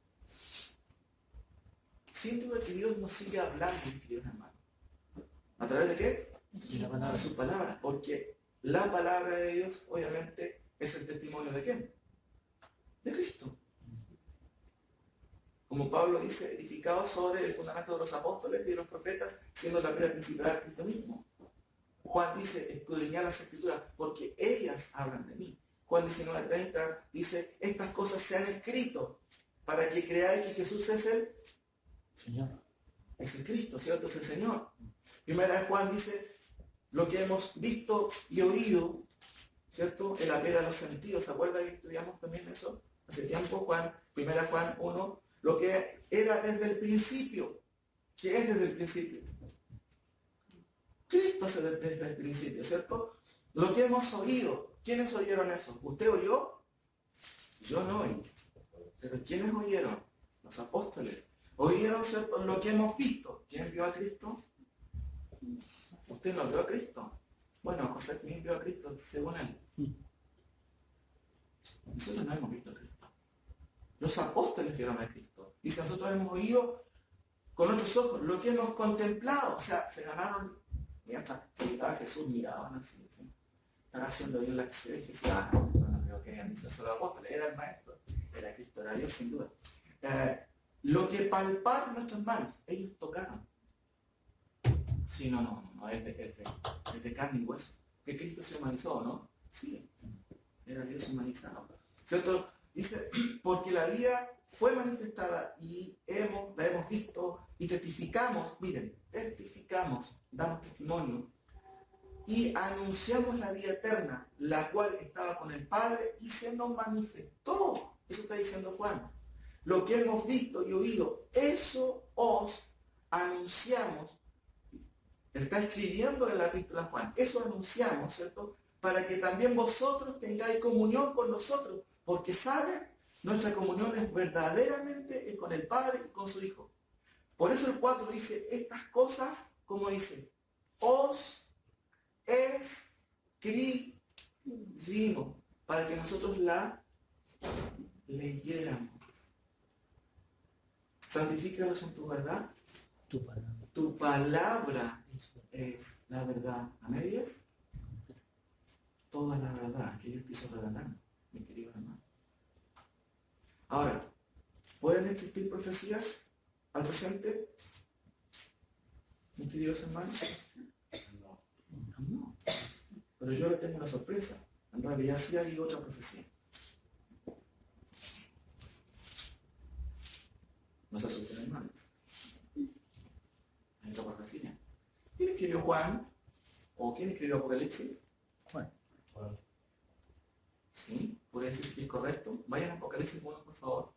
Sin duda que Dios nos sigue hablando, mis queridos hermanos. ¿A través de qué? De su palabra. Porque la palabra de Dios, obviamente, es el testimonio de ¿quién? De Cristo. Como Pablo dice, edificado sobre el fundamento de los apóstoles y de los profetas, siendo la piedra principal Cristo mismo. Juan dice, escudriñad las escrituras, porque ellas hablan de mí. Juan 19:30 dice, estas cosas se han escrito para que creáis que Jesús es el Señor. Es el Cristo, ¿cierto? Es el Señor. Primera de Juan dice, lo que hemos visto y oído, ¿cierto? El apelo a los sentidos. ¿Se acuerdan que estudiamos también eso? Hace tiempo, Primera Juan 1, lo que era desde el principio. ¿Qué es desde el principio? Cristo es desde el principio, ¿cierto? Lo que hemos oído. ¿Quiénes oyeron eso? ¿Usted oyó? Yo no oí. ¿Pero quiénes oyeron? Los apóstoles. Oyeron, ¿cierto? Lo que hemos visto. ¿Quién vio a Cristo? ¿Usted no vio a Cristo? Bueno, José también vio a Cristo, según él. Nosotros no hemos visto a Cristo. Los apóstoles vieron a Cristo. Y si nosotros hemos oído con otros ojos lo que hemos contemplado, o sea, se ganaron, mientras predicaba Jesús, miraban así, ¿sí? Estaban haciendo bien la exégesis, no creo que hayan dicho eso los apóstoles, era el maestro, era Cristo, era Dios sin duda. Lo que palparon nuestras manos, ellos tocaron. Sí, no, es de carne y hueso. Que Cristo se humanizó, ¿no? Sí, era Dios humanizado. ¿Cierto? Dice, porque la vida fue manifestada y la hemos visto y testificamos, miren, damos testimonio y anunciamos la vida eterna, la cual estaba con el Padre y se nos manifestó. Eso está diciendo Juan. Lo que hemos visto y oído, eso os anunciamos. Está escribiendo en la epístola Juan. Eso anunciamos, ¿cierto? Para que también vosotros tengáis comunión con nosotros. Porque, ¿saben? Nuestra comunión es verdaderamente con el Padre y con su Hijo. Por eso el 4 dice, estas cosas, como dice, os escribimos, para que nosotros la leyéramos. Santifícalos en tu verdad. Tu palabra. Tu palabra es la verdad. ¿A medias? Toda la verdad que Dios quiso revelar, mi querido hermano. Ahora, ¿pueden existir profecías al presente, mis queridos hermanos? No. Pero yo les tengo una sorpresa. En realidad sí hay otra profecía. No se asusten, hermanos. Juan? ¿O quién escribió Apocalipsis? Juan. Sí, ¿puede decir que es correcto? Vayan a Apocalipsis 1, por favor.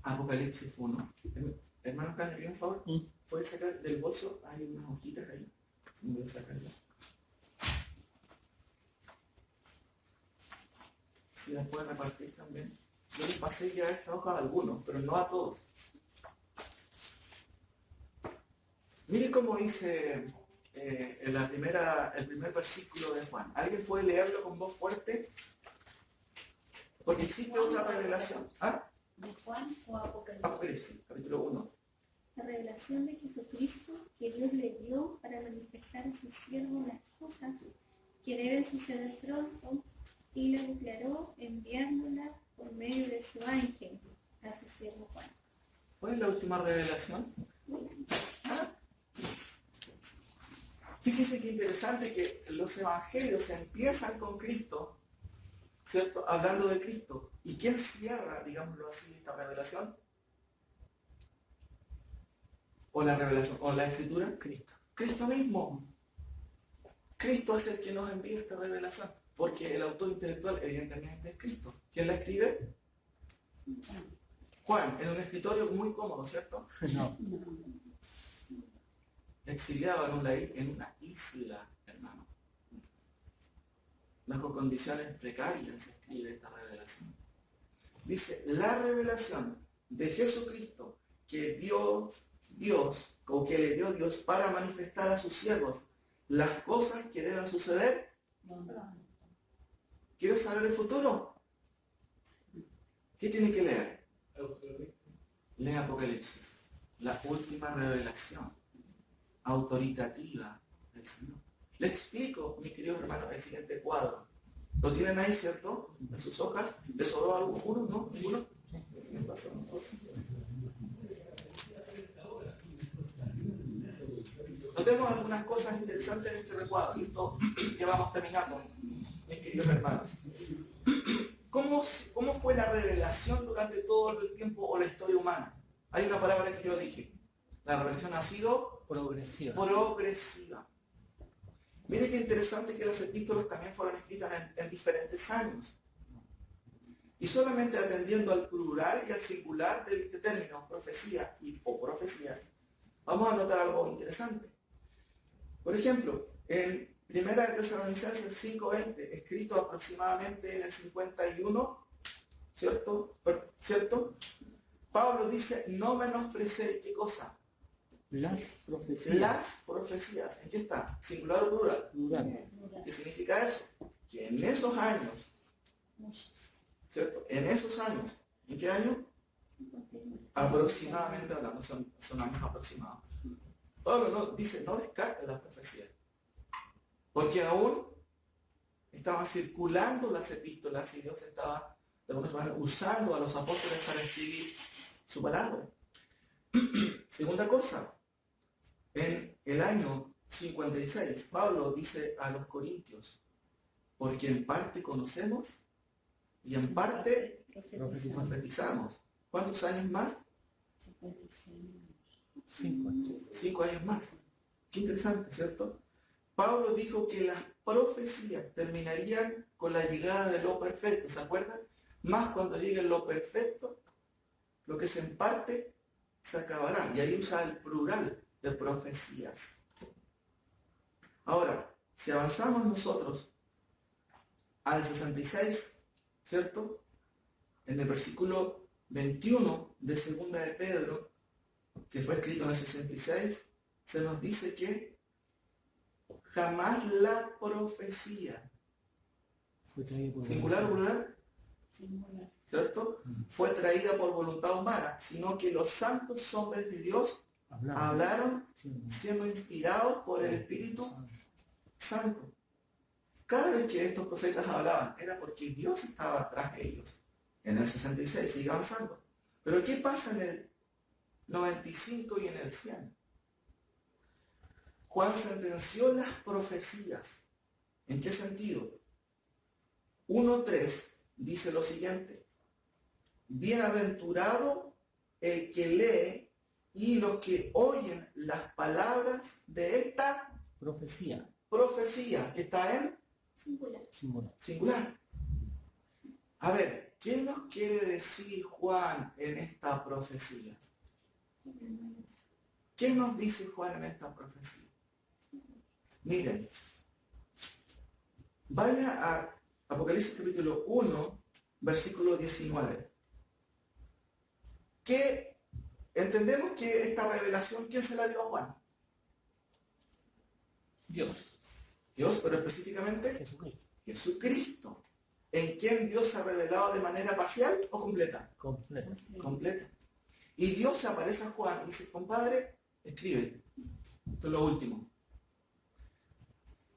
Apocalipsis 1. Hermano Carlos, ¿me un favor? ¿Puedes sacar del bolso? Hay unas hojitas ahí. Me voy a sacarla. Si las pueden repartir también. Yo les pasé ya esta hoja a algunos, pero no a todos. Miren cómo dice el primer versículo de Juan. ¿Alguien puede leerlo con voz fuerte? Porque existe otra revelación. ¿Ah? ¿De Juan o Apocalipsis? Apocalipsis, capítulo 1. La revelación de Jesucristo que Dios le dio para manifestar a sus siervos las cosas que deben suceder pronto, y la declaró enviándola por medio de su ángel a su siervo Juan. ¿Cuál es la última revelación? ¿Ah? Fíjese qué interesante que los evangelios empiezan con Cristo, ¿cierto? Hablando de Cristo. ¿Y quién cierra, digámoslo así, esta revelación? ¿O la revelación? ¿O la escritura? Cristo. Cristo mismo. Cristo es el que nos envía esta revelación. Porque el autor intelectual evidentemente es Cristo. ¿Quién la escribe? Juan, en un escritorio muy cómodo, ¿cierto? No. Exiliado en una isla, hermano. Bajo condiciones precarias escribe esta revelación. Dice, la revelación de Jesucristo que dio Dios, o que le dio Dios para manifestar a sus siervos las cosas que deben suceder. ¿Quieres saber el futuro? ¿Qué tiene que leer? Lee Apocalipsis, la última revelación autoritativa del Señor. Le explico, mis queridos hermanos, el siguiente cuadro. ¿Lo tienen ahí, cierto? En sus hojas. ¿Les sobró alguno? ¿No? ¿Ninguno? ¿Qué pasó? Notemos algunas cosas interesantes en este recuadro. Listo, que vamos terminando, mis queridos hermanos. ¿Cómo fue la revelación durante todo el tiempo o la historia humana? Hay una palabra que yo dije. La revelación ha sido progresiva. Mire qué interesante que las epístolas también fueron escritas en diferentes años. Y solamente atendiendo al plural y al singular de este término, profecía o profecías, vamos a notar algo interesante. Por ejemplo, en 1 Tesalonicenses 5:20, escrito aproximadamente en el 51, ¿cierto? Pablo dice, no menospreciéis, ¿qué cosa? Las profecías. Las profecías. ¿En qué está? ¿Singular o plural? Plural. ¿Qué significa eso? Que en esos años, ¿cierto? En esos años, ¿en qué año? Aproximadamente hablando, son años aproximados. Pablo dice, no descarte las profecías. Porque aún estaban circulando las epístolas y Dios estaba, de alguna manera, usando a los apóstoles para escribir su palabra. Segunda cosa, en el año 56, Pablo dice a los corintios, porque en parte conocemos y en parte profetizamos. ¿Cuántos años más? 5 años. 5 años más. Qué interesante, ¿cierto? Pablo dijo que las profecías terminarían con la llegada de lo perfecto, ¿se acuerdan? Más cuando llegue lo perfecto, lo que es en parte se acabará. Y ahí usa el plural de profecías. Ahora, si avanzamos nosotros al 66, ¿cierto? En el versículo 21 de Segunda de Pedro, que fue escrito en el 66, se nos dice que jamás la profecía, singular o plural, ¿cierto? Fue traída por voluntad humana, sino que los santos hombres de Dios hablaron siendo inspirados por el Espíritu Santo. Cada vez que estos profetas hablaban, era porque Dios estaba atrás de ellos. En el 66 sigue avanzando. Pero ¿qué pasa en el 95 y en el 100? Juan sentenció las profecías. ¿En qué sentido? 1:3 dice lo siguiente. bienaventurado el que lee y los que oyen las palabras de esta Profecía. profecía, que está en Singular. singular. A ver, ¿qué nos quiere decir Juan en esta profecía? ¿Qué nos dice Juan en esta profecía? Miren, vaya a Apocalipsis capítulo 1, versículo 19. Que entendemos que esta revelación, ¿quién se la dio a Juan? Dios. Dios, pero específicamente Jesucristo. Jesucristo. ¿En quién Dios se ha revelado de manera parcial o completa? Completo. Completa. Y Dios se aparece a Juan y dice, compadre, escribe. Esto es lo último.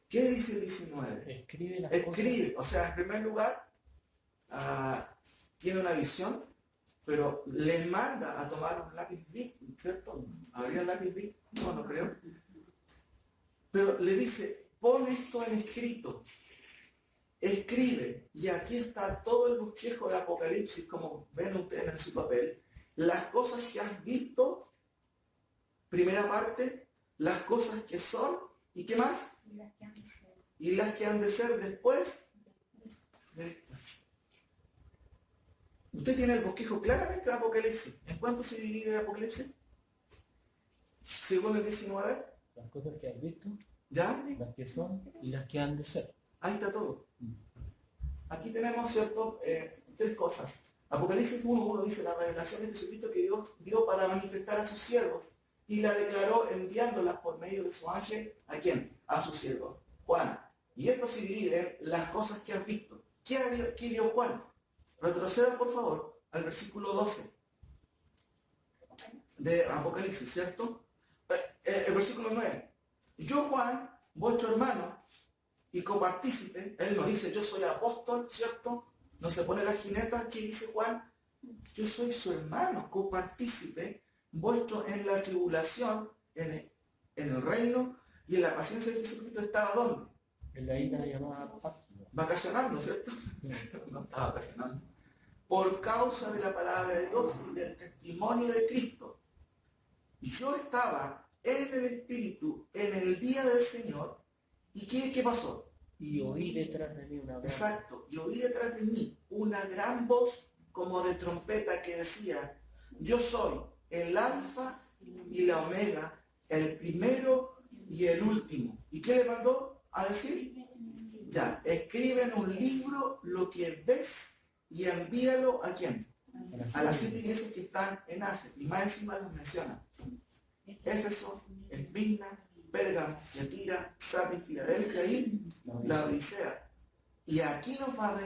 ¿Qué dice el 19? Escribe las Escribe, o sea, en primer lugar, tiene una visión, pero le manda a tomar un lápiz Bic, ¿cierto? ¿Habría lápiz Bic? No creo. Pero le dice, pon esto en escrito, escribe, y aquí está todo el bosquejo de Apocalipsis, como ven ustedes en su papel, las cosas que has visto, primera parte, las cosas que son, ¿y qué más? Y las que han de ser después de estas. Usted tiene el bosquejo claramente de Apocalipsis. ¿En cuánto se divide Apocalipsis? Según el 19. Las cosas que has visto, ¿Ya? las que son y las que han de ser. Ahí está todo. Aquí tenemos, ¿cierto? Tres cosas. Apocalipsis 1:1 dice la revelación de Jesucristo que Dios dio para manifestar a sus siervos y la declaró enviándola por medio de su ángel. ¿A quién? A sus siervos. Juan. Y esto se divide en las cosas que has visto. ¿Qué vio Juan? Retroceda, por favor, al versículo 12 de Apocalipsis, ¿cierto? El versículo 9. Yo, Juan, vuestro hermano y copartícipe, él nos dice, yo soy apóstol, ¿cierto? No se pone la jineta, ¿qué dice Juan? Yo soy su hermano, copartícipe, vuestro en la tribulación, en el reino y en la paciencia de Jesucristo. ¿Estaba dónde? En la isla llamada Patmos. Vacacionando, ¿cierto? No estaba vacacionando. Por causa de la palabra de Dios y del testimonio de Cristo. Y yo estaba en el Espíritu en el día del Señor. ¿Y qué pasó? Y oí detrás de mí una voz. Exacto. Y oí detrás de mí una gran voz como de trompeta que decía, yo soy el Alfa y la Omega, el primero y el último. ¿Y qué le mandó a decir? Ya, escribe en un libro lo que ves y envíalo ¿a quién? A las 7 iglesias que están en Asia. Y más encima los menciona. Éfeso, Esmirna, Pérgamo, Tiatira, Sardis, Filadelfia y la Odisea. Y aquí nos va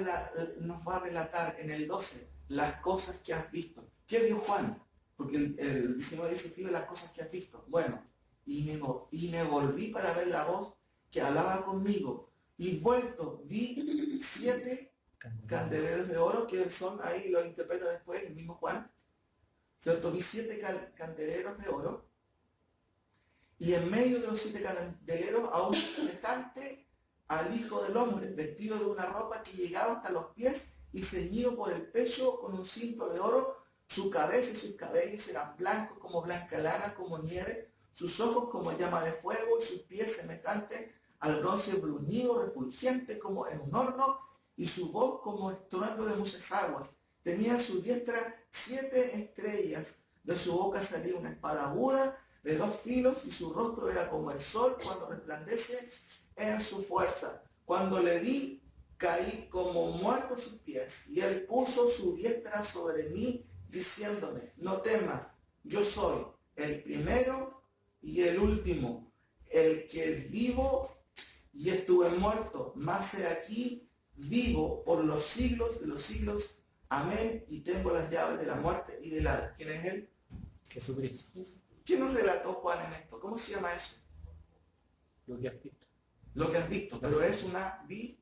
a relatar en el 12 las cosas que has visto. ¿Qué vio Juan? Porque el 19 dice, escribe las cosas que has visto. Bueno, y me volví para ver la voz que hablaba conmigo. Y vuelto, vi 7 candeleros de oro, que son, ahí lo interpreta después el mismo Juan, ¿cierto? Vi 7 candeleros de oro, y en medio de los 7 candeleros a un semejante al Hijo del Hombre, vestido de una ropa que llegaba hasta los pies y ceñido por el pecho con un cinto de oro. Su cabeza y sus cabellos eran blancos como blanca lana, como nieve, sus ojos como llama de fuego y sus pies semejantes al bronce bruñido, refulgente como en un horno, y su voz como estruendo de muchas aguas. Tenía en su diestra 7 estrellas, de su boca salía una espada aguda de 2 filos, y su rostro era como el sol cuando resplandece en su fuerza. Cuando le vi, caí como muerto a sus pies, y él puso su diestra sobre mí, diciéndome, no temas, yo soy el primero y el último, el que vivo y estuve muerto, mas he aquí vivo por los siglos de los siglos. Amén. Y tengo las llaves de la muerte y del Hades. ¿Quién es él? Jesucristo. ¿Qué nos relató Juan en esto? ¿Cómo se llama eso? Lo que has visto. Lo que has visto, pero es una visión.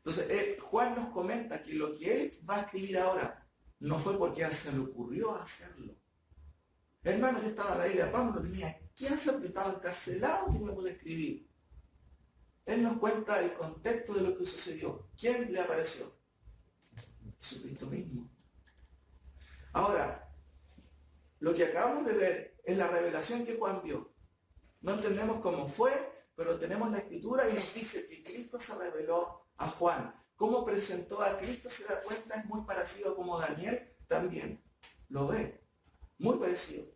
Entonces, Juan nos comenta que lo que él va a escribir ahora no fue porque a él se le ocurrió hacerlo. Hermano, yo estaba en la isla de Patmos, no tenía qué hacer porque estaba encarcelado y no me pude escribir. Él nos cuenta el contexto de lo que sucedió. ¿Quién le apareció? Jesucristo mismo. Ahora, lo que acabamos de ver es la revelación que Juan vio. No entendemos cómo fue, pero tenemos la escritura y nos dice que Cristo se reveló a Juan. Cómo presentó a Cristo, se da cuenta, es muy parecido como Daniel también lo ve. Muy parecido.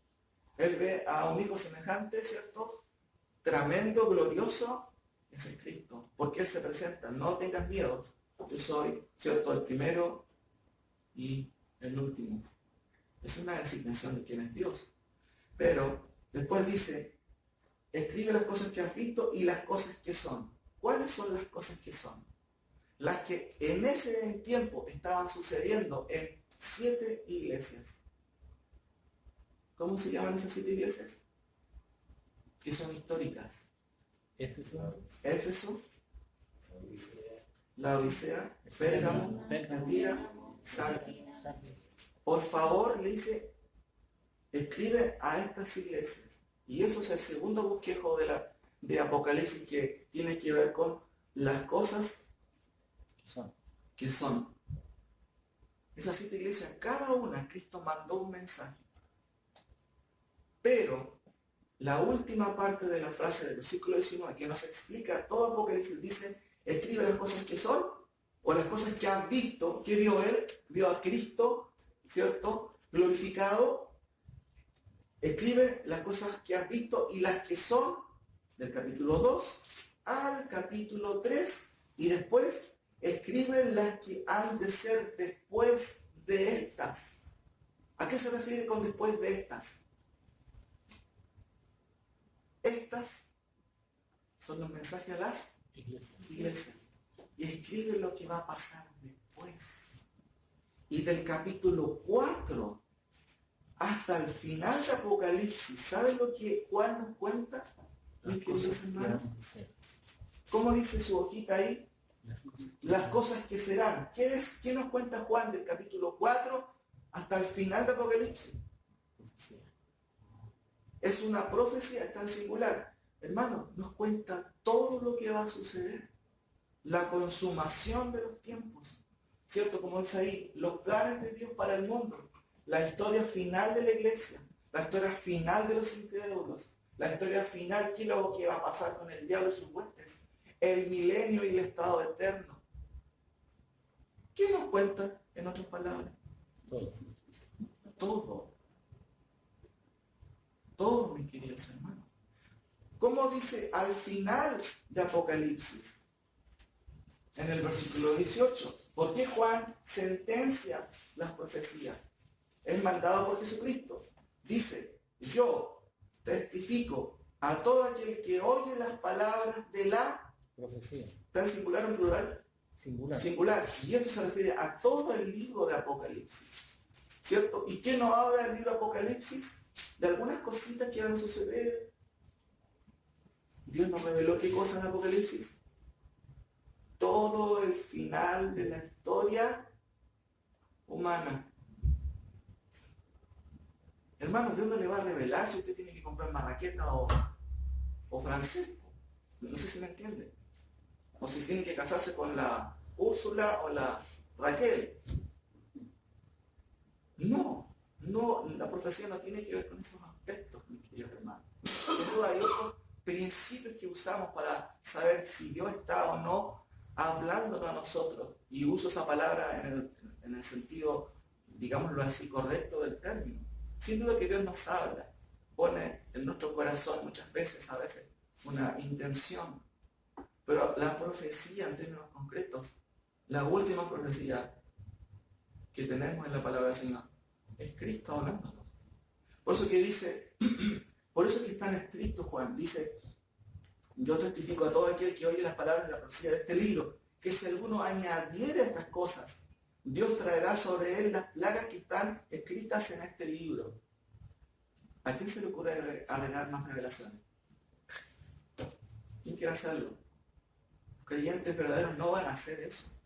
Él ve a un hijo semejante, ¿cierto? Tremendo, glorioso, ese es Cristo. Porque Él se presenta, no tengas miedo, yo soy, ¿cierto? El primero y el último. Es una designación de quién es Dios. Pero después dice, escribe las cosas que has visto y las cosas que son. ¿Cuáles son las cosas que son? Las que en ese tiempo estaban sucediendo en 7 iglesias. ¿Cómo se llaman esas 7 iglesias? Que son históricas. Éfeso, la Odisea, Pérgamo, Tiatira, Sardis. Por favor, le dice, escribe a estas iglesias. Y eso es el segundo bosquejo de Apocalipsis, que tiene que ver con las cosas que son. Esas 7 iglesias, cada una, Cristo mandó un mensaje. Pero la última parte de la frase del versículo 19, que nos explica todo Apocalipsis, dice, escribe las cosas que son, o las cosas que has visto. ¿Qué vio él? Vio a Cristo, ¿cierto? Glorificado. Escribe las cosas que has visto y las que son, del capítulo 2 al capítulo 3, y después escribe las que han de ser después de estas. ¿A qué se refiere con después de estas? Estas son los mensajes a las iglesias. Y escribe lo que va a pasar después. Y del capítulo 4 hasta el final de Apocalipsis, ¿saben lo que Juan nos cuenta? Mis queridos hermanos. ¿Cómo dice su hojita ahí? Las cosas que serán. ¿Qué nos cuenta Juan del capítulo 4 hasta el final de Apocalipsis? Es una profecía tan singular. Hermano, nos cuenta todo lo que va a suceder. La consumación de los tiempos. ¿Cierto? Como dice ahí, los planes de Dios para el mundo. La historia final de la iglesia. La historia final de los incrédulos. La historia final, ¿qué es lo que va a pasar con el diablo y sus huestes? El milenio y el estado eterno. ¿Qué nos cuenta, en otras palabras? Todo, mis queridos hermanos. ¿Cómo dice al final de Apocalipsis? En el versículo 18. ¿Por qué Juan sentencia las profecías? Es mandado por Jesucristo. Dice, yo testifico a todo aquel que oye las palabras de la profecía. ¿Está en singular o en plural? Singular. Y esto se refiere a todo el libro de Apocalipsis. ¿Cierto? ¿Y qué nos habla del libro de Apocalipsis? De algunas cositas que van a suceder. Dios nos reveló qué cosas en Apocalipsis. Todo el final de la historia humana. Hermanos, ¿de dónde le va a revelar si usted tiene que comprar marraqueta o francés? No sé si me entiende. O si tiene que casarse con la Úrsula o la Raquel. No, la profecía no tiene que ver con esos aspectos, mis queridos hermanos. Hay otros principios que usamos para saber si Dios está o no hablándonos a nosotros. Y uso esa palabra en el sentido, digámoslo así, correcto del término. Sin duda que Dios nos habla, pone en nuestro corazón muchas veces, a veces, una intención. Pero la profecía en términos concretos, la última profecía que tenemos en la palabra del Señor, es Cristo hablándonos. Por eso que dice, por eso que es tan estricto Juan, dice, yo testifico a todo aquel que oye las palabras de la profecía de este libro, que si alguno añadiere estas cosas, Dios traerá sobre él las plagas que están escritas en este libro. ¿A quién se le ocurre agregar más revelaciones? ¿Quién quiere hacerlo? Los creyentes verdaderos no van a hacer eso,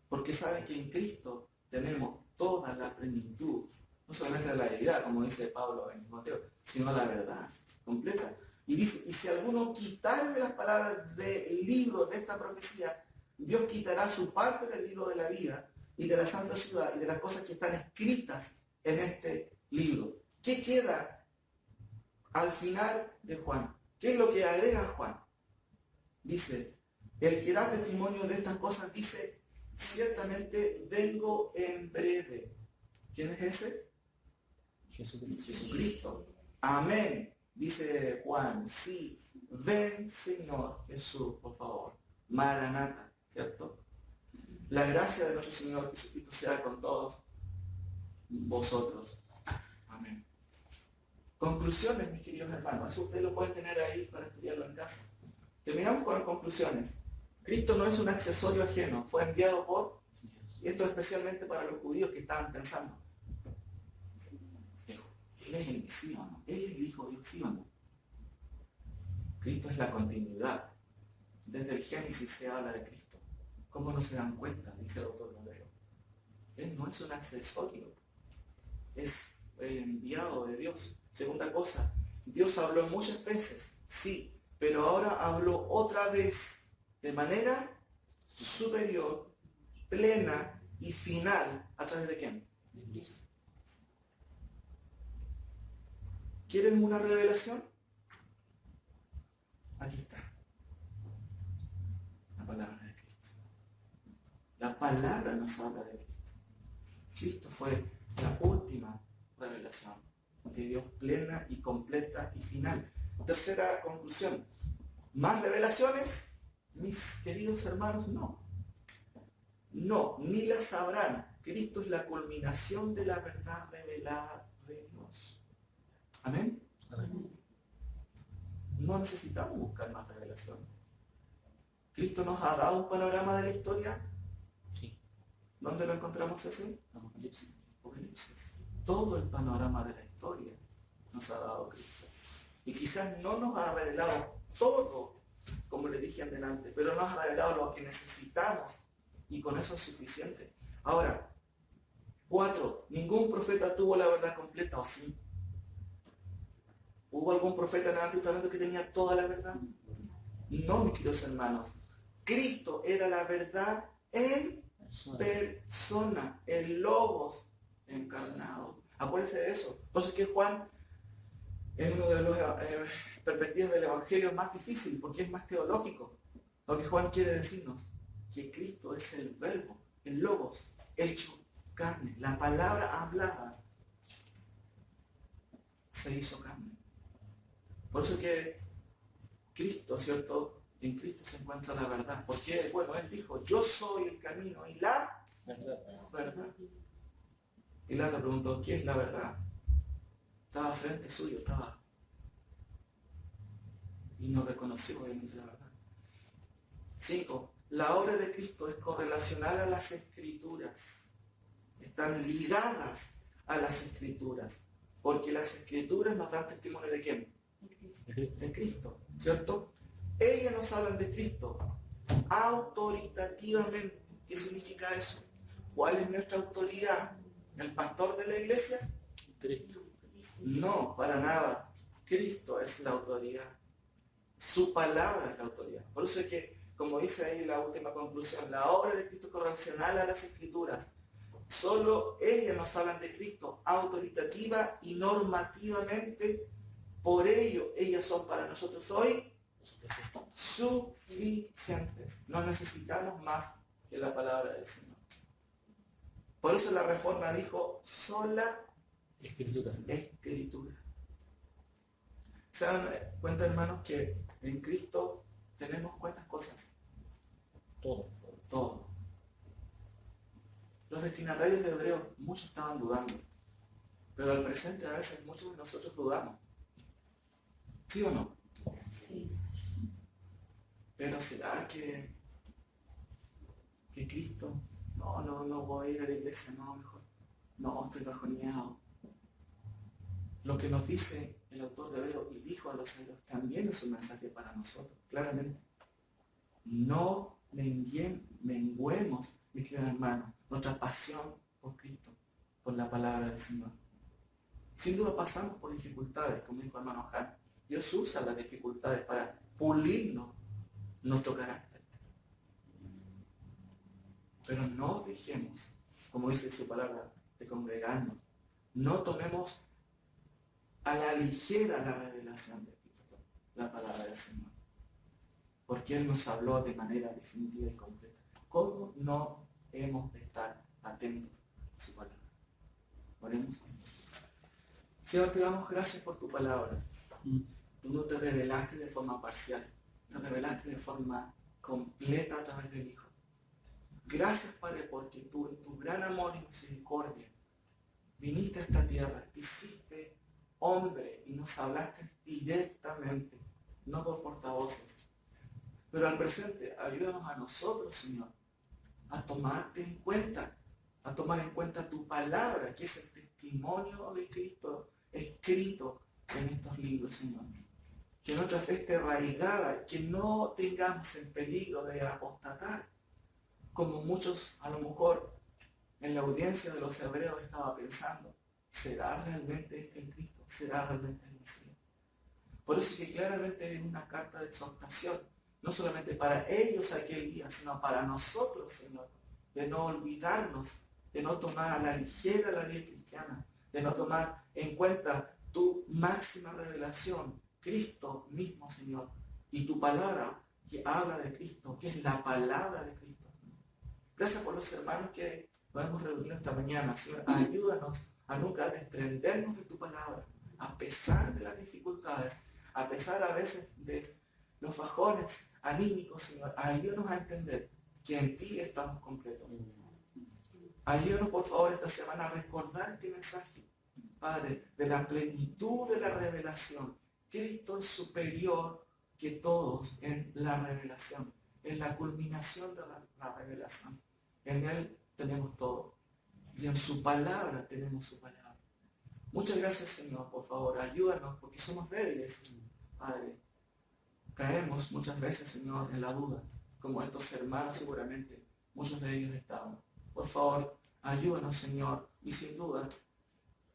porque saben que en Cristo tenemos toda la plenitud, no solamente de la deidad, como dice Pablo en Timoteo, sino la verdad completa. Y dice, y si alguno quitare de las palabras del libro de esta profecía, Dios quitará su parte del libro de la vida y de la santa ciudad y de las cosas que están escritas en este libro. ¿Qué queda al final de Juan? ¿Qué es lo que agrega Juan? Dice, el que da testimonio de estas cosas dice, ciertamente vengo en breve. ¿Quién es ese? Jesucristo. Amén. Dice Juan, sí, ven Señor Jesús, por favor. Maranata, ¿cierto? La gracia de nuestro Señor Jesucristo sea con todos vosotros. Amén. Conclusiones, mis queridos hermanos. Eso usted lo puede tener ahí para estudiarlo en casa. Terminamos con las conclusiones. Cristo no es un accesorio ajeno, fue enviado por, y esto especialmente para los judíos que estaban pensando, Él es el Mesías, ¿no? Él es el Hijo de Dios, ¿sí o no? Cristo es la continuidad. Desde el Génesis se habla de Cristo. ¿Cómo no se dan cuenta? Dice el autor de Hebreo. Él no es un accesorio, es el enviado de Dios. Segunda cosa, Dios habló muchas veces, sí, pero ahora habló otra vez de manera superior, plena y final. ¿A través de quién? ¿Quieren una revelación? Aquí está. La palabra de Cristo. La palabra nos habla de Cristo. Cristo fue la última revelación de Dios, plena y completa y final. Tercera conclusión. ¿Más revelaciones? Mis queridos hermanos, no. No, ni las sabrán. Cristo es la culminación de la verdad revelada de Dios. Amén. Amén. No necesitamos buscar más revelación. Cristo nos ha dado un panorama de la historia. Sí. ¿Dónde lo encontramos ese? Apocalipsis. Apocalipsis. Todo el panorama de la historia nos ha dado Cristo. Y quizás no nos ha revelado todo, como le dije antes, pero nos ha revelado lo que necesitamos y con eso es suficiente. Ahora, 4. Ningún profeta tuvo la verdad completa, ¿o sí? ¿Hubo algún profeta en el Antiguo Testamento que tenía toda la verdad? No, mis queridos hermanos. Cristo era la verdad en persona, el Logos encarnado. Acuérdense de eso. Entonces que Juan es uno de las perspectivas del Evangelio más difícil porque es más teológico. Lo que Juan quiere decirnos, que Cristo es el verbo, el Logos, hecho carne. La palabra hablada se hizo carne. Por eso que Cristo, ¿cierto? En Cristo se encuentra la verdad. Porque, bueno, Él dijo, yo soy el camino y la verdad. Y la otra preguntó, ¿qué es la verdad? Estaba frente suyo, estaba. Y no reconoció obviamente la verdad. 5. La obra de Cristo es correlacional a las Escrituras. Están ligadas a las Escrituras. Porque las Escrituras nos dan testimonio de quién? De Cristo, ¿cierto? Ellas nos hablan de Cristo autoritativamente. ¿Qué significa eso? ¿Cuál es nuestra autoridad? ¿El pastor de la iglesia? Cristo. No, para nada. Cristo es la autoridad. Su palabra es la autoridad. Por eso es que, como dice ahí la última conclusión, la obra de Cristo es correlacional a las Escrituras. Solo ellas nos hablan de Cristo autoritativa y normativamente. Por ello, ellas son para nosotros hoy suficientes. No necesitamos más que la palabra del Señor. Por eso la Reforma dijo sola Escritura. ¿Se dan cuenta, hermanos, que en Cristo tenemos cuántas cosas? Todo. Los destinatarios de Hebreos, muchos estaban dudando. Pero al presente a veces muchos de nosotros dudamos. ¿Sí o no? Sí. Pero ¿será que Cristo? No voy a ir a la iglesia, no, mejor. No, estoy bajoneado. Lo que nos dice el autor de Hebreos y dijo a los hebreos también es un mensaje para nosotros, claramente. No menguemos, mis queridos hermanos, nuestra pasión por Cristo, por la palabra del Señor. Sin duda pasamos por dificultades, como dijo el hermano Jan. Dios usa las dificultades para pulirnos nuestro carácter. Pero no dejemos como dice su palabra, de congregarnos. No tomemos a la ligera la revelación de Cristo, la palabra del Señor, porque Él nos habló de manera definitiva y completa. ¿Cómo no hemos de estar atentos a su palabra? Oremos. Señor, te damos gracias por tu palabra. Tú no te revelaste de forma parcial, te revelaste de forma completa a través del Hijo. Gracias, Padre, porque tú en tu gran amor y misericordia viniste a esta tierra, te hiciste hombre y nos hablaste directamente, no por portavoces. Pero al presente, ayúdanos a nosotros, Señor, a tomarte en cuenta, a tomar en cuenta tu palabra, que es el testimonio de Cristo escrito en estos libros, Señor. Que nuestra fe esté arraigada, que no tengamos el peligro de apostatar, como muchos a lo mejor en la audiencia de los hebreos estaba pensando, ¿será realmente este el Cristo? ¿Será realmente el Mesías? Por eso que claramente es una carta de exhortación, no solamente para ellos aquel día, sino para nosotros, Señor, de no olvidarnos, de no tomar a la ligera la ley cristiana, de no tomar en cuenta tu máxima revelación, Cristo mismo, Señor, y tu palabra que habla de Cristo, que es la palabra de Cristo. Gracias por los hermanos que nos hemos reunido esta mañana, Señor. Ayúdanos a nunca desprendernos de tu palabra, a pesar de las dificultades, a pesar a veces de los bajones anímicos, Señor. Ayúdanos a entender que en ti estamos completos. Ayúdanos, por favor, esta semana a recordar este mensaje, Padre, de la plenitud de la revelación. Cristo es superior que todos en la revelación, en la culminación de la revelación. En Él tenemos todo. Y en su palabra tenemos su palabra. Muchas gracias, Señor. Por favor, ayúdanos porque somos débiles, Padre. Caemos muchas veces, Señor, en la duda, como estos hermanos seguramente, muchos de ellos estaban. Por favor, ayúdanos, Señor. Y sin duda,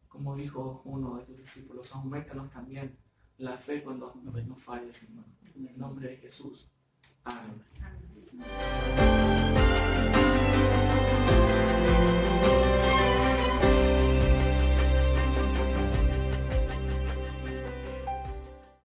como dijo uno de tus discípulos, aumentanos también la fe cuando nos falla, Señor. En el nombre de Jesús. Amén.